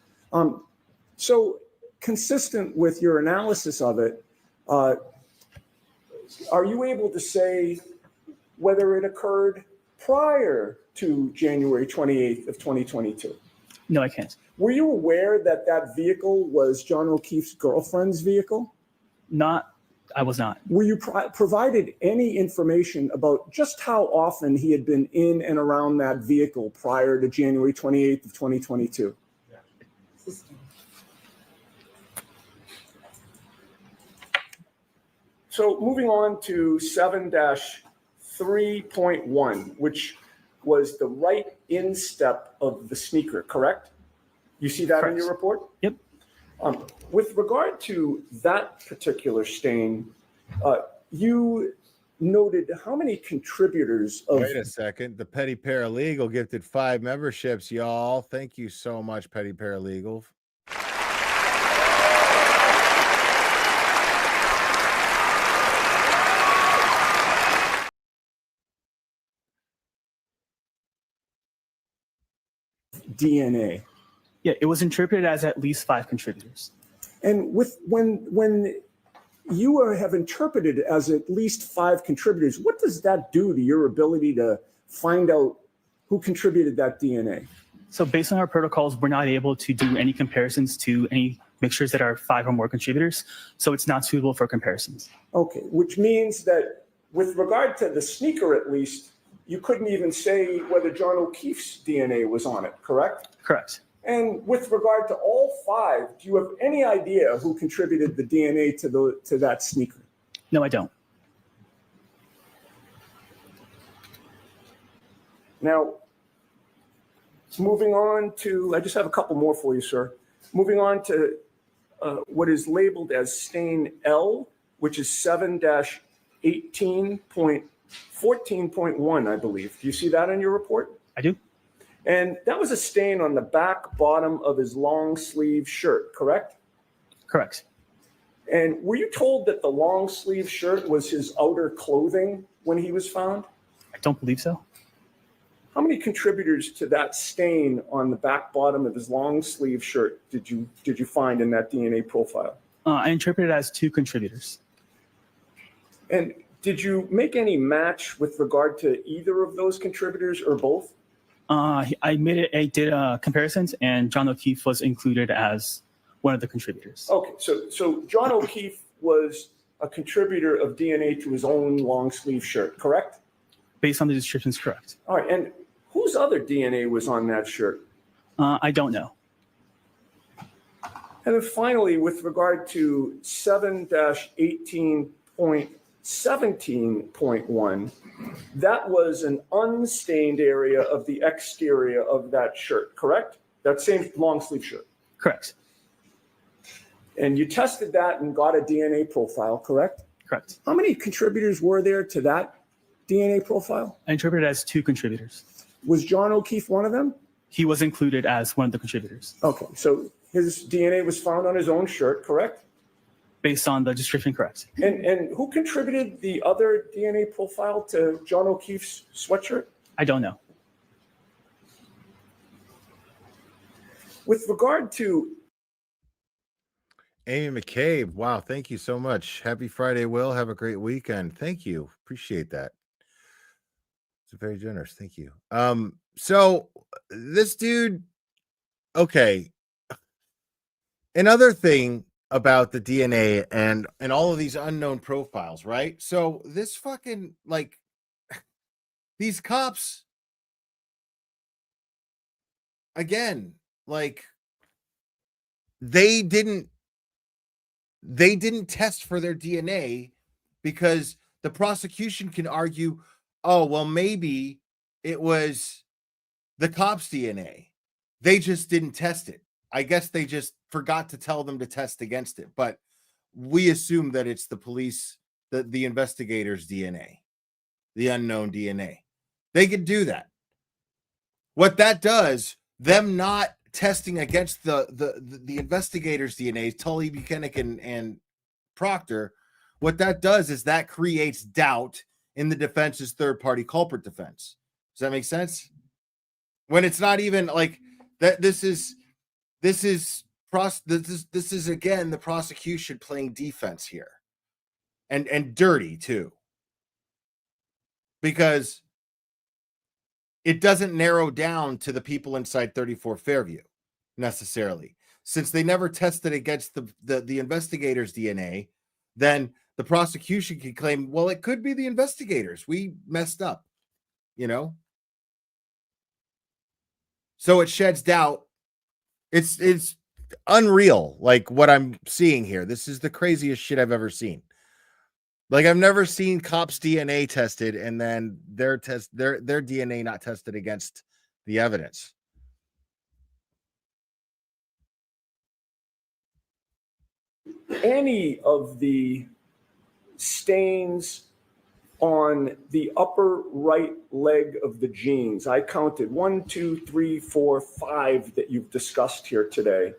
So consistent with your analysis of it, are you able to say whether it occurred prior to January 28th of 2022?
No, I can't.
Were you aware that that vehicle was John O'Keefe's girlfriend's vehicle?
I was not.
Were you provided any information about just how often he had been in and around that vehicle prior to January 28th of 2022? So moving on to 7-3.1, which was the right instep of the sneaker, correct? You see that in your report?
Yep.
With regard to that particular stain, you noted how many contributors of...
Wait a second. The Petty Paralegal gifted 5 memberships, y'all. Thank you so much, Petty Paralegal.
DNA.
Yeah, it was interpreted as at least 5 contributors.
And when you have interpreted it as at least 5 contributors, what does that do to your ability to find out who contributed that DNA?
So based on our protocols, we're not able to do any comparisons to any mixtures that are 5 or more contributors. So it's not suitable for comparisons.
Okay, which means that with regard to the sneaker, at least, you couldn't even say whether John O'Keefe's DNA was on it, correct?
Correct.
And with regard to all 5, do you have any idea who contributed the DNA to that sneaker?
No, I don't.
Now, moving on to, I just have a couple more for you, sir. Moving on to what is labeled as stain L, which is 7-18.14.1, I believe. Do you see that in your report?
I do.
And that was a stain on the back bottom of his long sleeve shirt, correct?
Correct.
And were you told that the long sleeve shirt was his outer clothing when he was found?
I don't believe so.
How many contributors to that stain on the back bottom of his long sleeve shirt did you find in that DNA profile?
I interpreted it as 2 contributors.
And did you make any match with regard to either of those contributors or both?
I did comparisons, and John O'Keefe was included as one of the contributors.
Okay, so John O'Keefe was a contributor of DNA to his own long sleeve shirt, correct?
Based on the descriptions, correct.
All right, and whose other DNA was on that shirt?
I don't know.
And then finally, with regard to 7-18.17.1, that was an unstained area of the exterior of that shirt, correct? That same long sleeve shirt.
Correct.
And you tested that and got a DNA profile, correct?
Correct.
How many contributors were there to that DNA profile?
I interpreted it as 2 contributors.
Was John O'Keefe one of them?
He was included as one of the contributors.
Okay, so his DNA was found on his own shirt, correct?
Based on the description, correct.
And who contributed the other DNA profile to John O'Keefe's sweatshirt?
I don't know.
With regard to
Amy McCabe, wow, thank you so much. Happy Friday, Will. Have a great weekend. Thank you. Appreciate that. It's very generous. Thank you. So this dude, okay. Another thing about the DNA and all of these unknown profiles, right? So this fucking, like, these cops, again, like, they didn't test for their DNA because the prosecution can argue, oh, well, maybe it was the cops' DNA. They just didn't test it. I guess they just forgot to tell them to test against it. But we assume that it's the police, the investigators' DNA, the unknown DNA. They could do that. What that does, them not testing against the investigators' DNA, Tully, Buchanan, and Proctor, what that does is that creates doubt in the defense's third-party culprit defense. Does that make sense? When it's not even like that, this is again the prosecution playing defense here, and dirty too, because it doesn't narrow down to the people inside 34 Fairview necessarily. Since they never tested against the investigators' DNA, then the prosecution can claim, well, it could be the investigators. We messed up, you know? So it sheds doubt. It's unreal, like what I'm seeing here. This is the craziest shit I've ever seen. Like, I've never seen cops' DNA tested and then their DNA not tested against the evidence.
any of the stains on the upper right leg of the jeans. I counted 1, 2, 3, 4, 5 that you've discussed here today.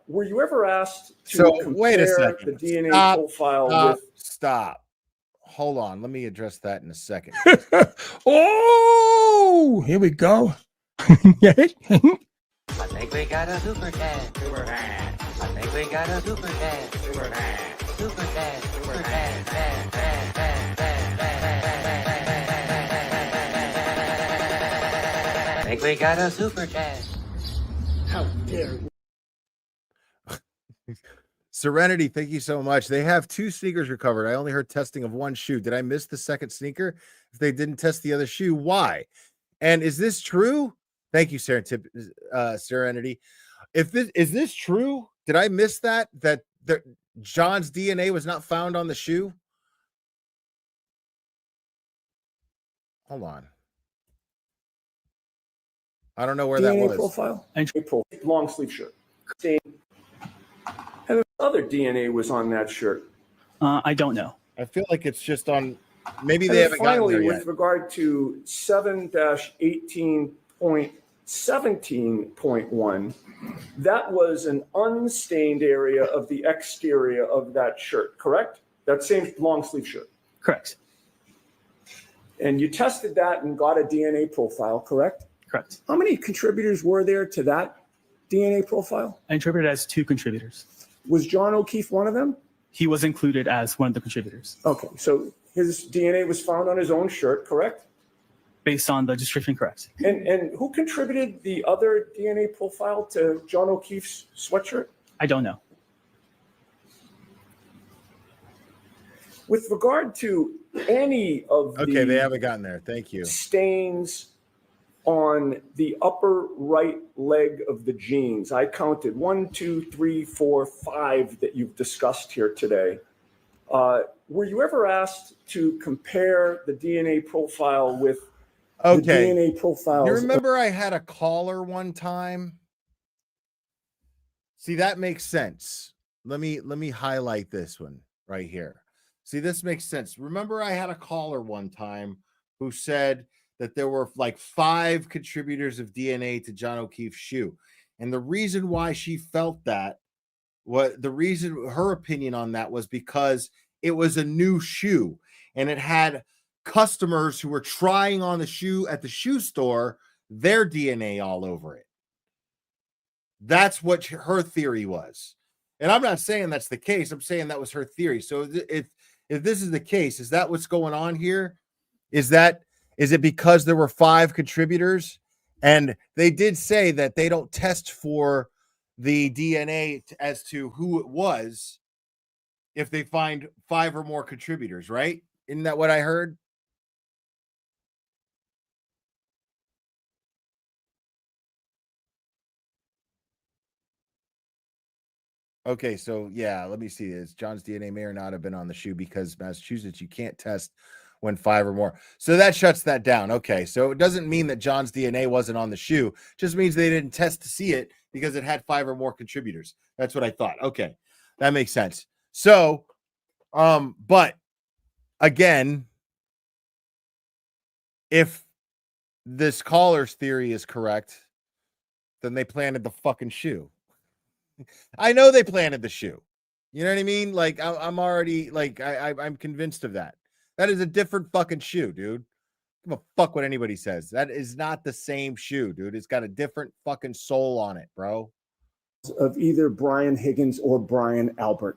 Were you ever asked to compare
wait a second.
the DNA profile with?
Stop. Hold on. Let me address that in a second.
Oh, here we go.
I think we got a super cat. Super cat. I think we got a super cat. Super cat. Super cat. Super cat. I think we got a super cat.
How dare
Serenity, thank you so much. They have 2 sneakers recovered. I only heard testing of 1 shoe. Did I miss the second sneaker? If they didn't test the other shoe, why? And is this true? Thank you, Serenity. If this is this true? Did I miss that John's DNA was not found on the shoe? Hold on. I don't know where
DNA
that was.
profile? April, long sleeve shirt. Same. And other DNA was on that shirt.
I don't know.
I feel like it's just on. Maybe
And
they
then
haven't gotten
finally,
there
with
yet.
regard to 7-18.17.1, that was an unstained area of the exterior of that shirt, correct? That same long sleeve shirt.
Correct.
And you tested that and got a DNA profile, correct?
Correct.
How many contributors were there to that DNA profile?
I interpreted it as 2 contributors.
Was John O'Keefe one of them?
He was included as one of the contributors.
Okay, so his DNA was found on his own shirt, correct?
Based on the description, correct.
And who contributed the other DNA profile to John O'Keefe's sweatshirt?
I don't know.
With regard to any of
Okay, they
the
haven't gotten there. Thank you.
stains on the upper right leg of the jeans, I counted 1, 2, 3, 4, 5 that you've discussed here today. Were you ever asked to compare the DNA profile with the
Okay.
DNA profiles?
You remember I had a caller one time? See, that makes sense. Let me highlight this one right here. See, this makes sense. Remember I had a caller one time who said that there were like 5 contributors of DNA to John O'Keefe's shoe. And the reason why she felt that, her opinion on that was because it was a new shoe and it had customers who were trying on the shoe at the shoe store, their DNA all over it. That's what her theory was. And I'm not saying that's the case. I'm saying that was her theory. So if this is the case, is that what's going on here? Is it because there were 5 contributors? And they did say that they don't test for the DNA as to who it was if they find 5 or more contributors, right? Isn't that what I heard? Okay, so yeah, let me see this. John's DNA may or not have been on the shoe because Massachusetts, you can't test when 5 or more. So that shuts that down. Okay, so it doesn't mean that John's DNA wasn't on the shoe. It just means they didn't test to see it because it had 5 or more contributors. That's what I thought. Okay, that makes sense. So, but again, if this caller's theory is correct, then they planted the fucking shoe. I know they planted the shoe. You know what I mean? Like I'm already like I'm convinced of that. That is a different fucking shoe, dude. Give a fuck what anybody says. That is not the same shoe, dude. It's got a different fucking sole on it, bro.
Of either Brian Higgins or Brian Albert.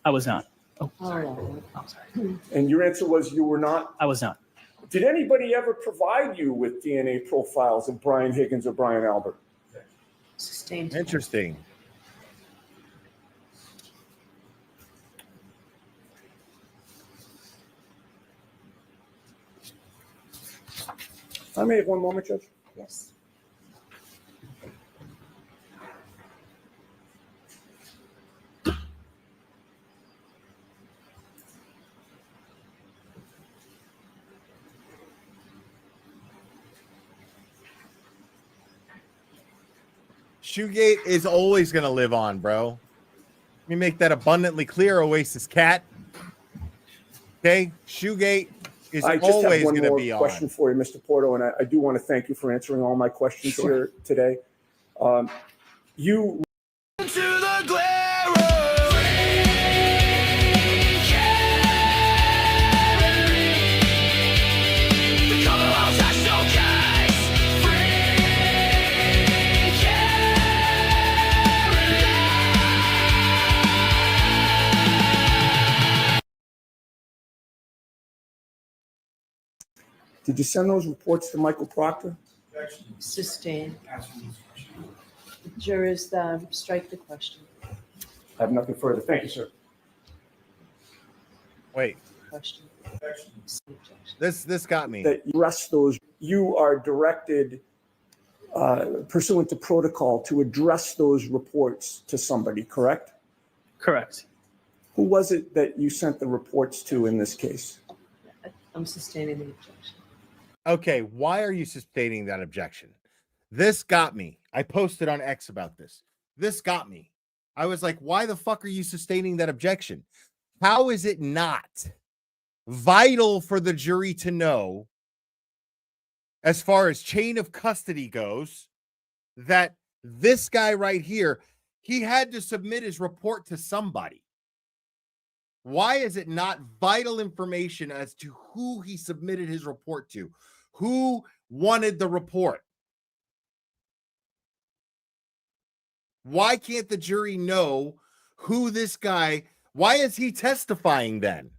I was not. Oh,
sorry.
sorry.
And your answer was you were not?
I was not.
Did anybody ever provide you with DNA profiles of Brian Higgins or Brian Albert?
Sustained.
Interesting.
If I may have one moment, Judge.
Yes.
Shoegate is always going to live on, bro. Let me make that abundantly clear, Oasis Cat. Okay? Shoegate is
I just
always
have one
going to
more
be on.
question for you, Mr. Porto, and I do want to thank you for answering all my questions here today. You Did you send those reports to Michael Proctor?
Sustained. Jurors, strike the question.
I have nothing further. Thank you, sir.
Wait,
Question.
this got me.
That you address those, you are directed pursuant to protocol to address those reports to somebody, correct?
Correct.
Who was it that you sent the reports to in this case?
I'm sustaining the objection.
Okay, why are you sustaining that objection? This got me. I posted on X about this. This got me. I was like, why the fuck are you sustaining that objection? How is it not vital for the jury to know, as far as chain of custody goes, that this guy right here, he had to submit his report to somebody? Why is it not vital information as to who he submitted his report to? Who wanted the report? Why can't the jury know who this guy, why is he testifying then?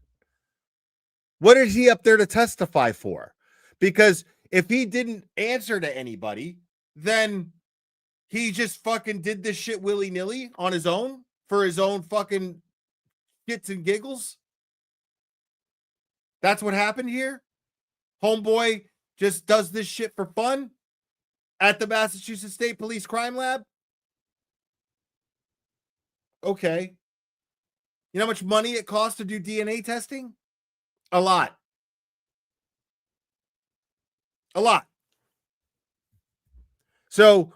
What is he up there to testify for? Because if he didn't answer to anybody, then he just fucking did this shit willy-nilly on his own for his own fucking shits and giggles. That's what happened here. Homeboy just does this shit for fun at the Massachusetts State Police Crime Lab. Okay. You know how much money it costs to do DNA testing? A lot. A lot. So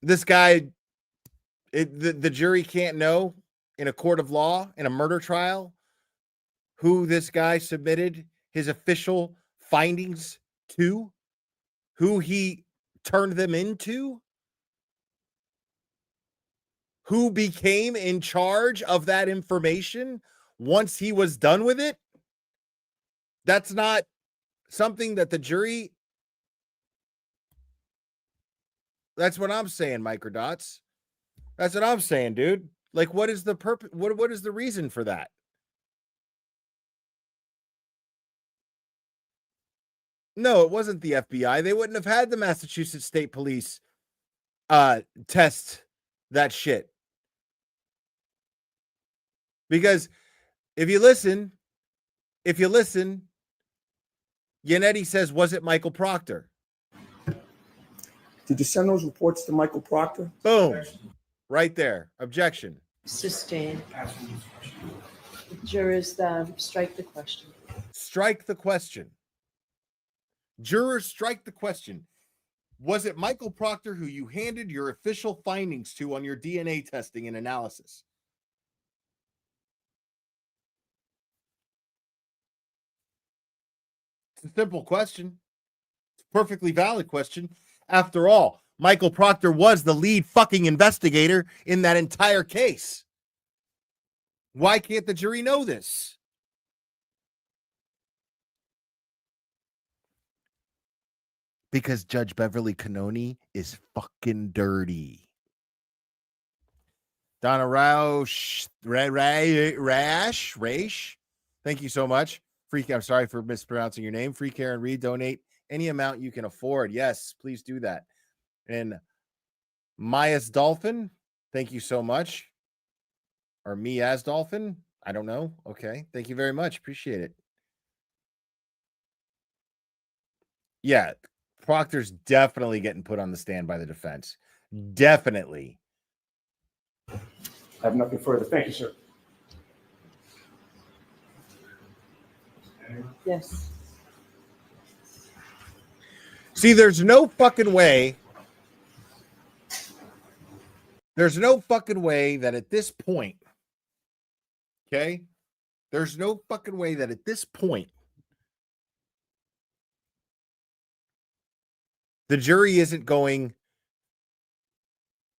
this guy, the jury can't know in a court of law, in a murder trial, who this guy submitted his official findings to, who he turned them into, who became in charge of that information once he was done with it. That's not something that the jury. That's what I'm saying, Microdots. That's what I'm saying, dude. Like, what is the purpose? What is the reason for that? No, it wasn't the FBI. They wouldn't have had the Massachusetts State Police test that shit. Because if you listen, Yannetti says, was it Michael Proctor?
Did you send those reports to Michael Proctor?
Boom. Right there. Objection.
Sustained. Jurors, strike the question.
Strike the question. Jurors, strike the question. Was it Michael Proctor who you handed your official findings to on your DNA testing and analysis? It's a simple question. It's a perfectly valid question. After all, Michael Proctor was the lead fucking investigator in that entire case. Why can't the jury know this? Because Judge Beverly Cannoni is fucking dirty. Donna Rausch, Rash, thank you so much. I'm sorry for mispronouncing your name. Free Care and Read, donate any amount you can afford. Yes, please do that. And Maya's Dolphin, thank you so much. Or me as Dolphin, I don't know. Okay, thank you very much. Appreciate it. Yeah, Proctor's definitely getting put on the stand by the defense. Definitely.
I have nothing further. Thank you, sir.
Yes.
See, there's no fucking way. There's no fucking way that at this point, okay? There's no fucking way that at this point, the jury isn't going,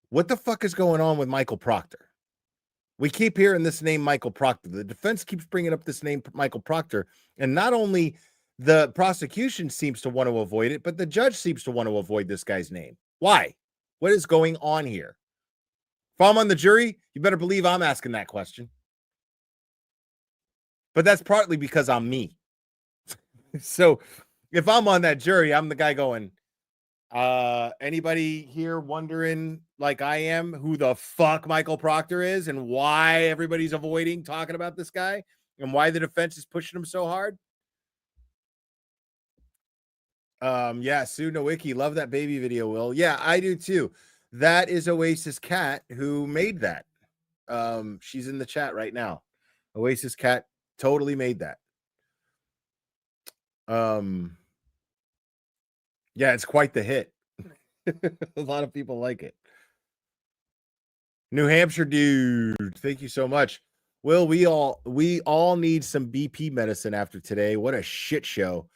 what the fuck is going on with Michael Proctor? We keep hearing this name, Michael Proctor. The defense keeps bringing up this name, Michael Proctor. And not only the prosecution seems to want to avoid it, but the judge seems to want to avoid this guy's name. Why? What is going on here? If I'm on the jury, you better believe I'm asking that question. But that's partly because I'm me. So if I'm on that jury, I'm the guy going, anybody here wondering, like I am, who the fuck Michael Proctor is and why everybody's avoiding talking about this guy and why the defense is pushing him so hard? Yeah, Sue Nowicki, love that baby video, Will. Yeah, I do too. That is Oasis Cat who made that. She's in the chat right now. Oasis Cat totally made that. Yeah, it's quite the hit. A lot of people like it. New Hampshire dude, thank you so much. Will, we all need some BP medicine after today. What a shit show.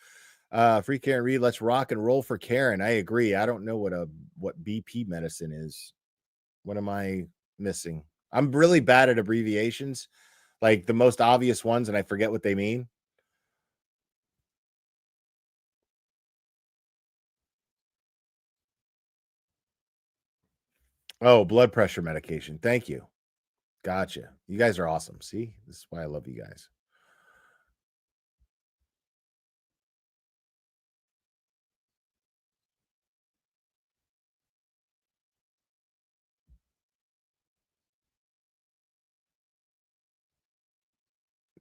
Free Karen Reed, let's rock and roll for Karen. I agree. I don't know what BP medicine is. What am I missing? I'm really bad at abbreviations, like the most obvious ones, and I forget what they mean. Oh, blood pressure medication. Thank you. Gotcha. You guys are awesome. See, this is why I love you guys.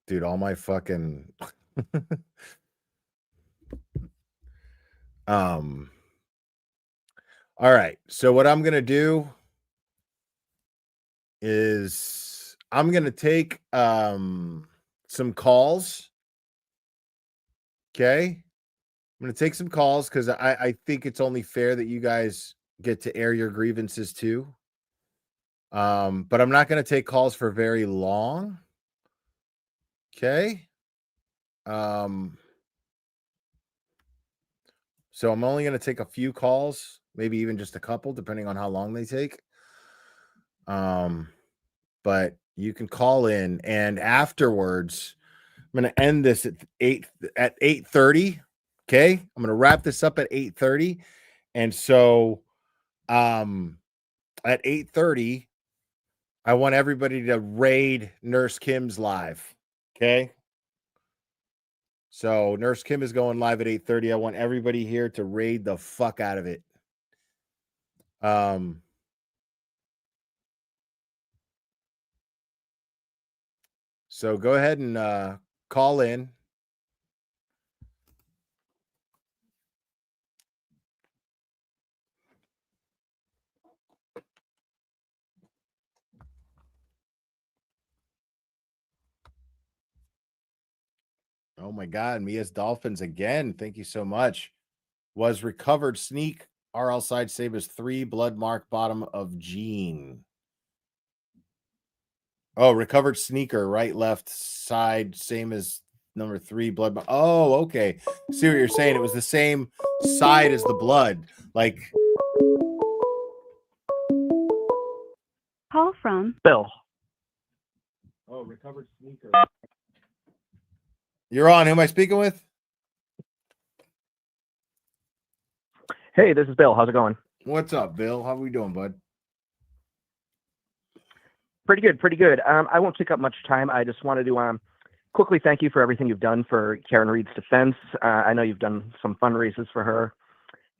Dude, all my fucking all right. So what I'm gonna do is I'm gonna take some calls. Okay. I'm gonna take some calls because I think it's only fair that you guys get to air your grievances too. But I'm not gonna take calls for very long. Okay. So I'm only going to take a few calls, maybe even just a couple, depending on how long they take. But you can call in, and afterwards, I'm going to end this at 8:30. Okay, I'm going to wrap this up at 8:30, and so at 8:30, I want everybody to raid Nurse Kim's live. Okay. So Nurse Kim is going live at 8:30. I want everybody here to raid the fuck out of it. So go ahead and call in. Oh my God, Mia's Dolphins again. Thank you so much. Was recovered sneak. RL side save is 3 blood mark bottom of Gene. Oh, recovered sneaker, right, left side, same as number 3 blood. Oh, okay. See what you're saying. It was the same side as the blood. Like,
Call from Bill.
oh, recovered sneaker. You're on. Who am I speaking with?
Hey, this is Bill. How's it going?
What's up, Bill? How are we doing, bud?
Pretty good, pretty good. I won't take up much time. I just wanted to quickly thank you for everything you've done for Karen Reed's defense. I know you've done some fundraisers for her.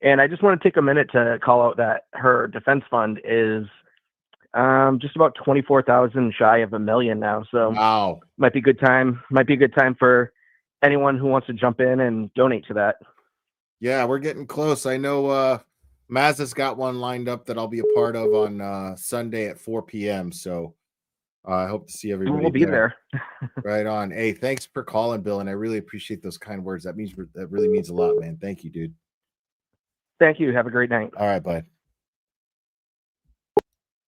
And I just want to take a minute to call out that her defense fund is just about 24,000 shy of $1 million now. So
wow,
might be a good time. Might be a good time for anyone who wants to jump in and donate to that.
Yeah, we're getting close. I know Mazda's got one lined up that I'll be a part of on Sunday at 4 p.m. So I hope to see everybody.
We'll be there.
Right on. Hey, thanks for calling, Bill, and I really appreciate those kind words. That really means a lot, man. Thank you, dude.
Thank you. Have a great night.
All right, bud.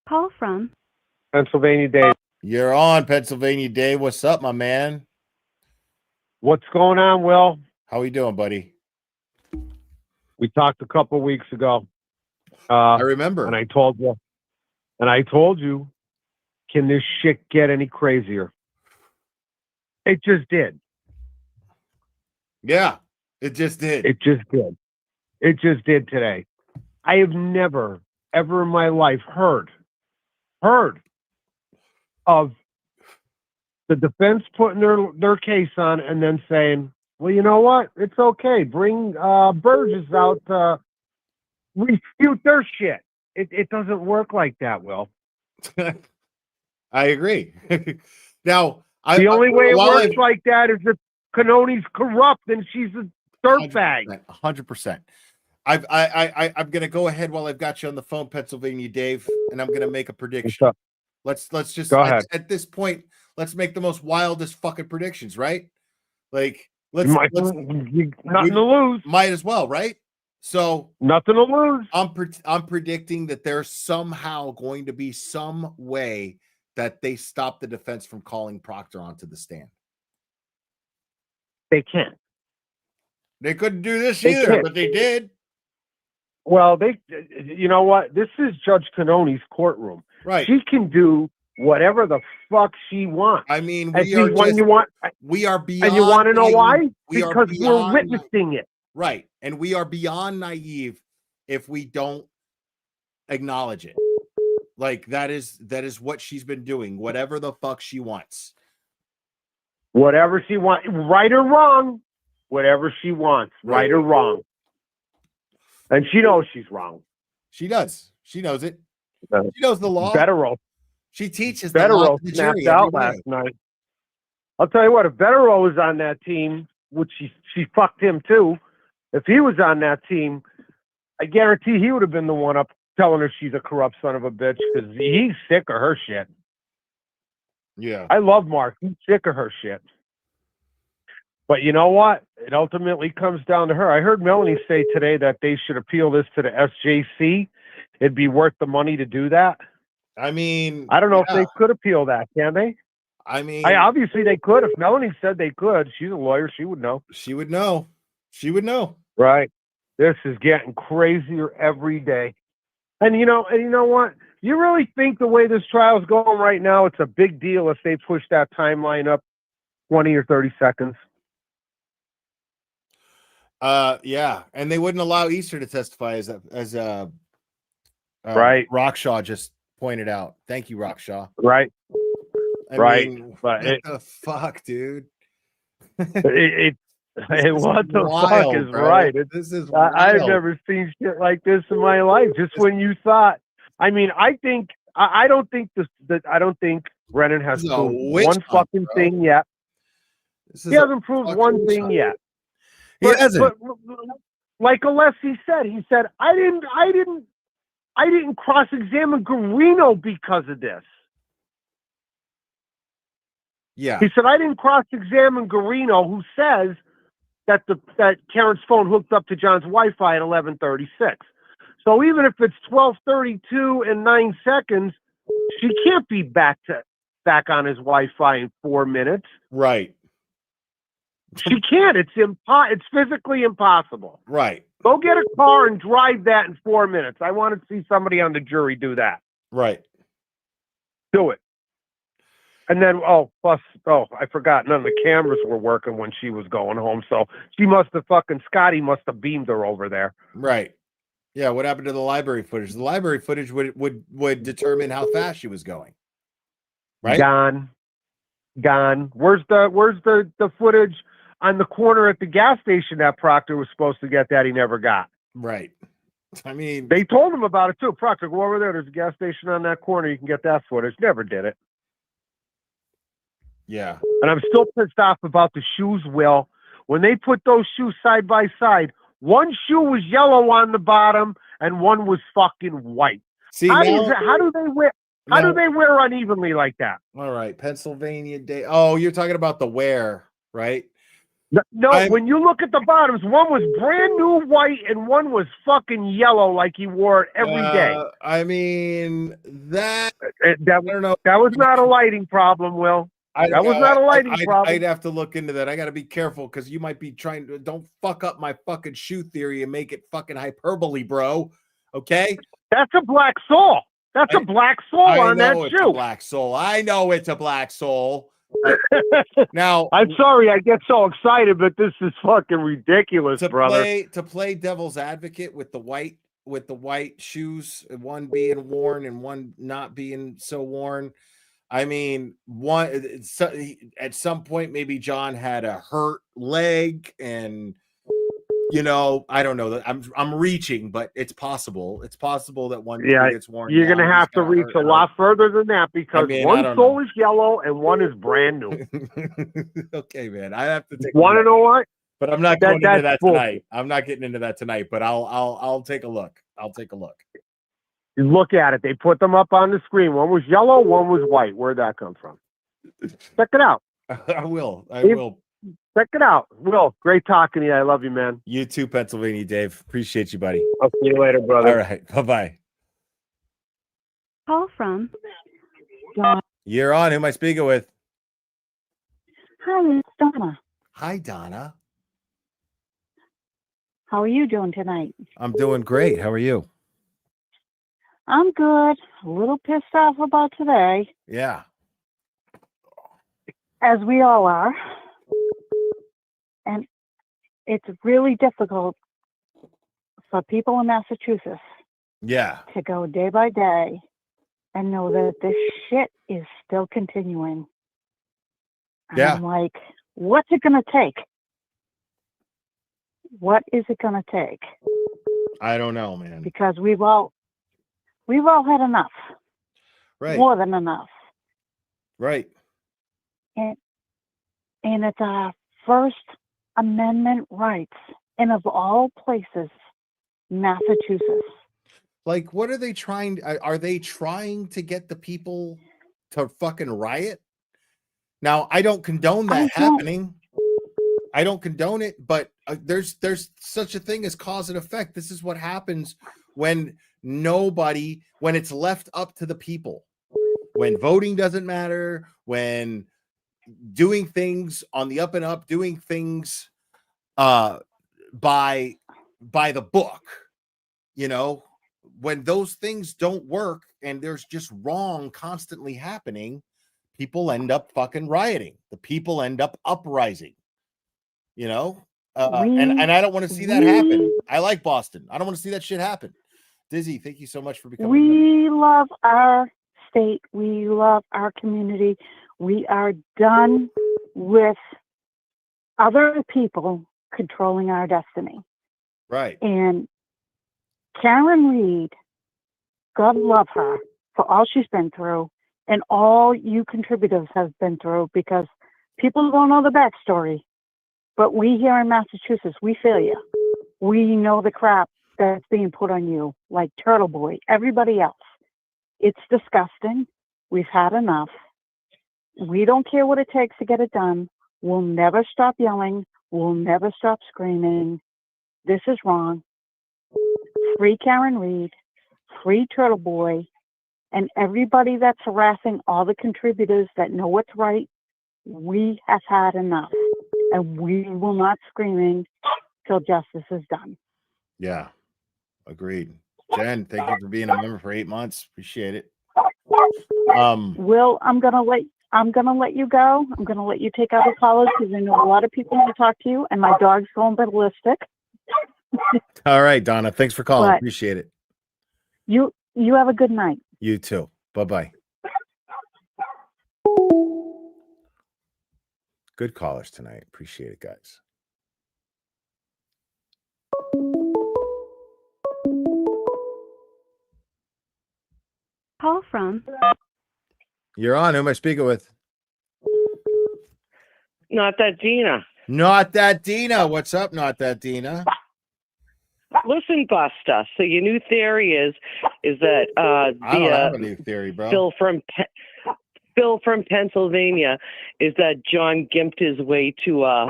Call from
Pennsylvania Dave.
You're on, Pennsylvania Dave. What's up, my man?
What's going on, Will?
How you doing, buddy?
We talked a couple of weeks ago.
I remember.
And I told you, can this shit get any crazier? It just did.
Yeah, it just did.
It just did. It just did today. I have never, ever in my life heard of the defense putting their case on and then saying, Well, you know what? It's okay. Bring Burgess out to refute their shit. It doesn't work like that, Will.
I agree. Now,
The only way it
while
works like that is if Canoni's corrupt and she's a dirtbag.
100%. I'm gonna go ahead while I've got you on the phone, Pennsylvania Dave, and I'm gonna make a prediction. Let's just
Go ahead.
at this point, let's make the most wildest fucking predictions, right? Like
Nothing to lose.
Might as well, right? So
nothing to lose.
I'm predicting that there's somehow going to be some way that they stop the defense from calling Proctor onto the stand.
They can't.
They couldn't do this
They
either,
can't.
but they did.
Well, you know what? This is Judge Canoni's courtroom.
Right.
She can do whatever the fuck she wants.
I mean,
we are beyond. And you want to know why? Because we're witnessing it.
Right. And we are beyond naive if we don't acknowledge it. Like that is what she's been doing. Whatever the fuck she wants.
Whatever she wants, right or wrong. Whatever she wants, right or wrong. And she knows she's wrong.
She does. She knows it. She knows the law.
Betterow.
She teaches the law to the jury
snapped out last night. I'll tell you what, if Betterow was on that team, which she fucked him too, if he was on that team, I guarantee he would have been the one up telling her she's a corrupt son of a bitch because he's sick of her shit.
Yeah.
I love Mark. He's sick of her shit. But you know what? It ultimately comes down to her. I heard Melanie say today that they should appeal this to the SJC. It'd be worth the money to do that.
I mean,
I don't know if they could appeal that, can they?
I mean,
obviously they could. If Melanie said they could, she's a lawyer. She would know.
She would know. She would know.
Right. This is getting crazier every day. And you know what? You really think the way this trial's going right now, it's a big deal if they push that timeline up 20 or 30 seconds?
Yeah, and they wouldn't allow Easter to testify as
right.
Rockshaw just pointed out. Thank you, Rockshaw.
Right.
I mean, but what the fuck, dude?
What the
wild,
fuck is
bro.
right?
This is
I've never seen shit like this in my life. Just when you thought, I mean, I don't think Brennan has proved one fucking thing yet. He hasn't proved one thing yet. But like Alessi said, he said, I didn't cross-examine Garino because of this.
Yeah.
He said, I didn't cross-examine Garino, who says that Karen's phone hooked up to John's Wi-Fi at 11:36. So even if it's 12:32 and 9 seconds, she can't be back on his Wi-Fi in 4 minutes.
Right.
She can't. It's physically impossible.
Right.
Go get a car and drive that in 4 minutes. I want to see somebody on the jury do that.
Right.
Do it. And then, I forgot, none of the cameras were working when she was going home. So Scotty must have beamed her over there.
Right. Yeah. What happened to the library footage? The library footage would determine how fast she was going. Right.
Gone. Where's the footage on the corner at the gas station that Proctor was supposed to get that he never got?
Right. I mean,
they told him about it too. Proctor, go over there. There's a gas station on that corner. You can get that footage. Never did it.
Yeah.
And I'm still pissed off about the shoes, Will. When they put those shoes side by side, one shoe was yellow on the bottom and one was fucking white.
See,
how do they wear unevenly like that?
All right, Pennsylvania Day. Oh, you're talking about the wear, right?
No, when you look at the bottoms, one was brand new white and one was fucking yellow like he wore it every day.
I mean, I don't know.
That was not a lighting problem, Will. That was not a lighting problem.
I'd have to look into that. I got to be careful because you might be trying to don't fuck up my fucking shoe theory and make it fucking hyperbole, bro. Okay?
That's a black sole. That's a black sole on that shoe.
It's a black sole. I know it's a black sole. Now,
I'm sorry I get so excited, but this is fucking ridiculous, brother.
To play devil's advocate with the white shoes, one being worn and one not being so worn. I mean, at some point, maybe John had a hurt leg, and I don't know. I'm reaching, but it's possible. It's possible that one
Yeah,
gets worn
you're
down.
going to have to reach a lot further than that because
I
one
don't
soul
know.
is yellow and one is brand new.
Okay, man. I have to take.
Want to know what?
But I'm not going into that
bullshit.
tonight. I'm not getting into that tonight. But I'll take a look. I'll take a look.
You look at it. They put them up on the screen. One was yellow, one was white. Where'd that come from? Check it out.
I will.
Check it out. Will, great talking to you. I love you, man.
You too, Pennsylvania Dave. Appreciate you, buddy.
I'll see you later, brother.
All right. Bye-bye.
Call from
You're on. Who am I speaking with?
Hi, it's Donna.
Hi, Donna.
How are you doing tonight?
I'm doing great. How are you?
I'm good. A little pissed off about today,
Yeah.
as we all are. And it's really difficult for people in Massachusetts
Yeah.
to go day by day and know that this shit is still continuing. And
Yeah.
I'm like, what's it going to take? What is it going to take?
I don't know, man.
Because we've all had enough.
Right.
More than enough.
Right.
And it's our First Amendment rights. And of all places, Massachusetts.
Like, what are they trying? Are they trying to get the people to fucking riot? Now, I don't condone that happening. I don't condone it, but there's such a thing as cause and effect. This is what happens when it's left up to the people. When voting doesn't matter, when doing things on the up and up, doing things by the book, when those things don't work and there's just wrong constantly happening, people end up fucking rioting. The people end up uprising. And I don't want to see that happen. I like Boston. I don't want to see that shit happen. Dizzy, thank you so much for becoming.
We love our state. We love our community. We are done with other people controlling our destiny.
Right.
And Karen Reed, God love her for all she's been through and all you contributors have been through, because people don't know the backstory. But we here in Massachusetts, we feel you. We know the crap that's being put on you, like Turtle Boy, everybody else. It's disgusting. We've had enough. We don't care what it takes to get it done. We'll never stop yelling. We'll never stop screaming. This is wrong. Free Karen Reed, free Turtle Boy, and everybody that's harassing all the contributors that know what's right. We have had enough, and we will not screaming till justice is done.
Yeah, agreed. Jen, thank you for being a member for 8 months. Appreciate it.
Will, I'm gonna let you go. I'm gonna let you take out the callers because I know a lot of people want to talk to you, and my dog's going ballistic.
All right, Donna. Thanks for calling.
But
appreciate it.
You have a good night.
You too. Bye-bye. Good callers tonight. Appreciate it, guys.
Call from.
You're on. Who am I speaking with?
Not that Dina.
Not that Dina. What's up, not that Dina?
Listen, Busta. So your new theory is that
I don't have a new theory, bro.
Phil from Pennsylvania is that John gimped his way to a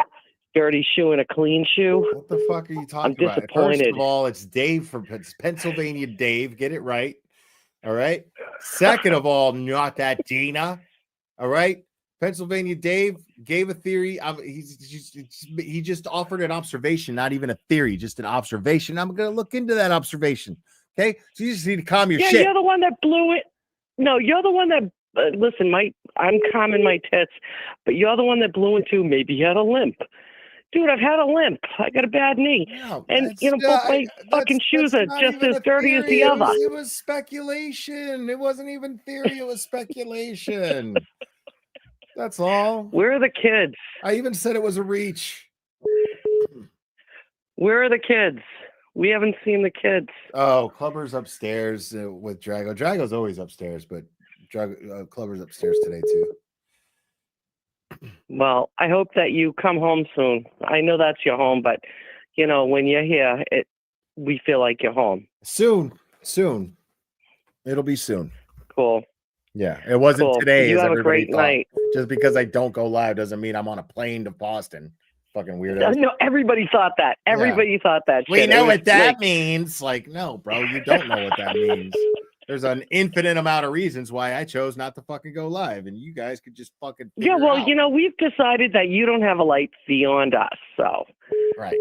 dirty shoe and a clean shoe.
What the fuck are you talking
I'm
about?
disappointed.
First of all, it's Dave from Pennsylvania. Dave, get it right. All right. Second of all, not that Dina. All right. Pennsylvania Dave gave a theory. He just offered an observation, not even a theory, just an observation. I'm going to look into that observation. Okay. So you just need to calm your shit.
Yeah, you're the one that blew it. No, you're the one that, listen, I'm calming my tits, but you're the one that blew into maybe he had a limp. dude, I've had a limp. I got a bad knee.
No,
And, you know, both my fucking shoes are
not
just
even
as
a
dirty as
theory.
the other.
It was speculation. It wasn't even theory. It was speculation. That's all.
Where are the kids?
I even said it was a reach.
Where are the kids? We haven't seen the kids.
Oh, Clubber's upstairs with Drago. Drago's always upstairs, but Clubber's upstairs today too.
Well, I hope that you come home soon. I know that's your home, but you know, when you're here, we feel like you're home.
Soon. It'll be soon.
Cool.
Yeah, it wasn't
Cool.
today.
You
as
have a
everybody
great
thought.
night.
Just because I don't go live doesn't mean I'm on a plane to Boston. Fucking weirdo.
No, everybody thought that. Everybody thought that.
We
shit.
know
It was
what that
like,
means. Like, no, bro, you don't know what that means. There's an infinite amount of reasons why I chose not to fucking go live, and you guys could just fucking
yeah,
figure
well,
it out.
you know, we've decided that you don't have a life beyond us, so
Right.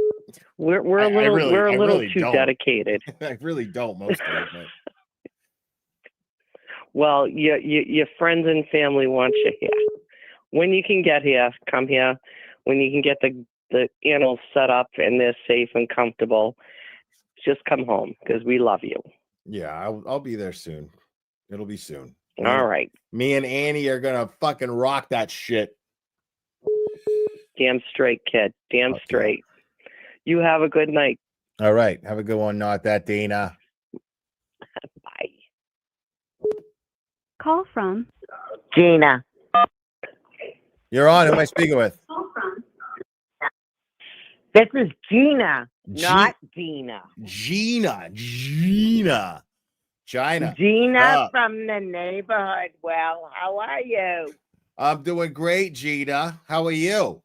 we're a little
I really
too
don't.
dedicated.
I really don't most of it, but
Well, your friends and family want you here. When you can get here, come here. When you can get the animals set up and they're safe and comfortable, just come home because we love you.
yeah, I'll be there soon. It'll be soon.
All right.
Me and Annie are gonna fucking rock that shit.
Damn straight, kid. Damn straight. You have a good night.
All right. Have a good one. Not that, Dana.
Bye.
Call from
Gina.
You're on. Who am I speaking with?
This is Gina, not Gina.
Gina.
Gina from the neighborhood. Well, how are you?
I'm doing great, Gina. How are you?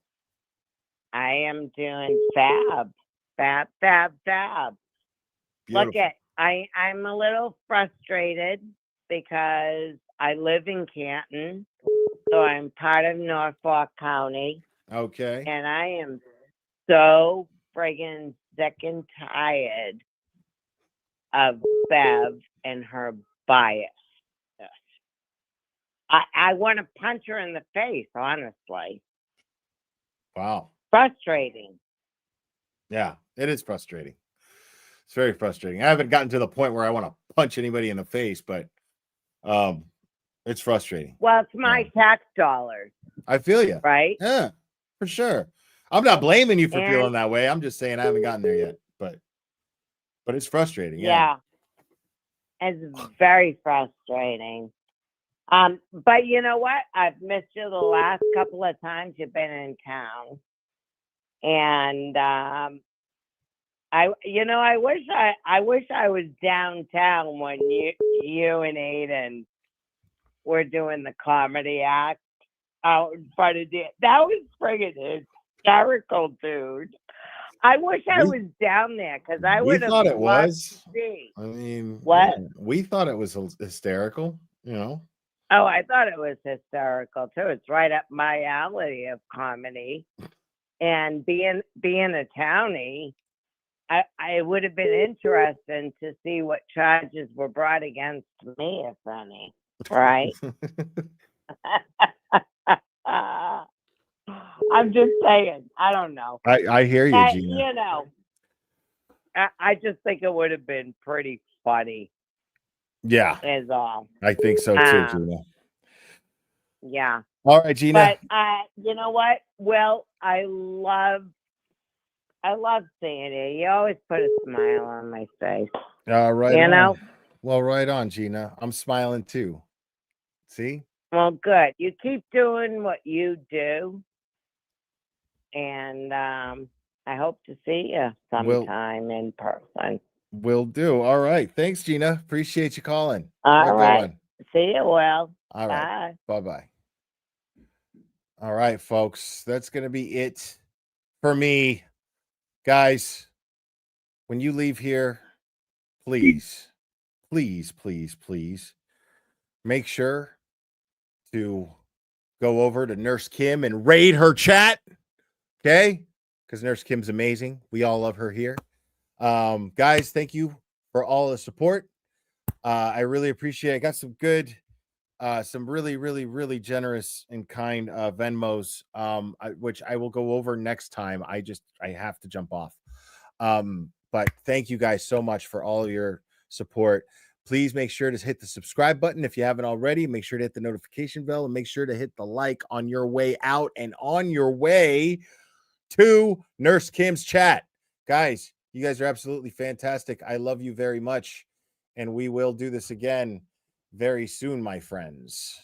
I am doing fab. Fab.
Beautiful.
Look I'm a little frustrated because I live in Canton, so I'm part of Norfolk County.
Okay.
And I am so friggin' sick and tired of Bev and her bias. I want to punch her in the face, honestly.
Wow.
Frustrating.
Yeah, it is frustrating. It's very frustrating. I haven't gotten to the point where I want to punch anybody in the face, but it's frustrating.
Well, it's my tax dollars.
I feel you.
Right?
Yeah, for sure. I'm not blaming you for feeling that way. I'm just saying I haven't gotten there yet, but it's frustrating. Yeah.
It's very frustrating. But you know what? I've missed you the last couple of times you've been in town. And I wish I was downtown when you and Aiden were doing the comedy act out in front of that was friggin' hysterical, dude. I wish I was down there because I would have
thought it
loved
was.
to see.
I mean,
what?
yeah, we thought it was hysterical, you know.
Oh, I thought it was hysterical too. It's right up my alley of comedy. And being a townie, I would have been interested to see what charges were brought against me, if any. Right? I'm just saying. I don't know.
I hear you, Gina.
You know, I just think it would have been pretty funny.
Yeah.
Is all.
I think so too, Gina.
Yeah.
All right, Gina.
But you know what? Well, I love seeing you. You always put a smile on my face.
Right.
You know?
Well, right on, Gina. I'm smiling too. See?
Well, good. You keep doing what you do. And I hope to see you sometime in person.
Will do. All right. Thanks, Gina. Appreciate you calling.
All right. See you well.
All right. Bye-bye. All right, folks. That's going to be it for me. Guys, when you leave here, please make sure to go over to Nurse Kim and raid her chat. Okay? Because Nurse Kim's amazing. We all love her here. Guys, thank you for all the support. I really appreciate it. I got some good some really, really, really generous and kind Venmos, which I will go over next time. I have to jump off. But thank you guys so much for all your support. Please make sure to hit the subscribe button if you haven't already. Make sure to hit the notification bell and make sure to hit the like on your way out and on your way to Nurse Kim's chat. Guys, you guys are absolutely fantastic. I love you very much. And we will do this again very soon, my friends.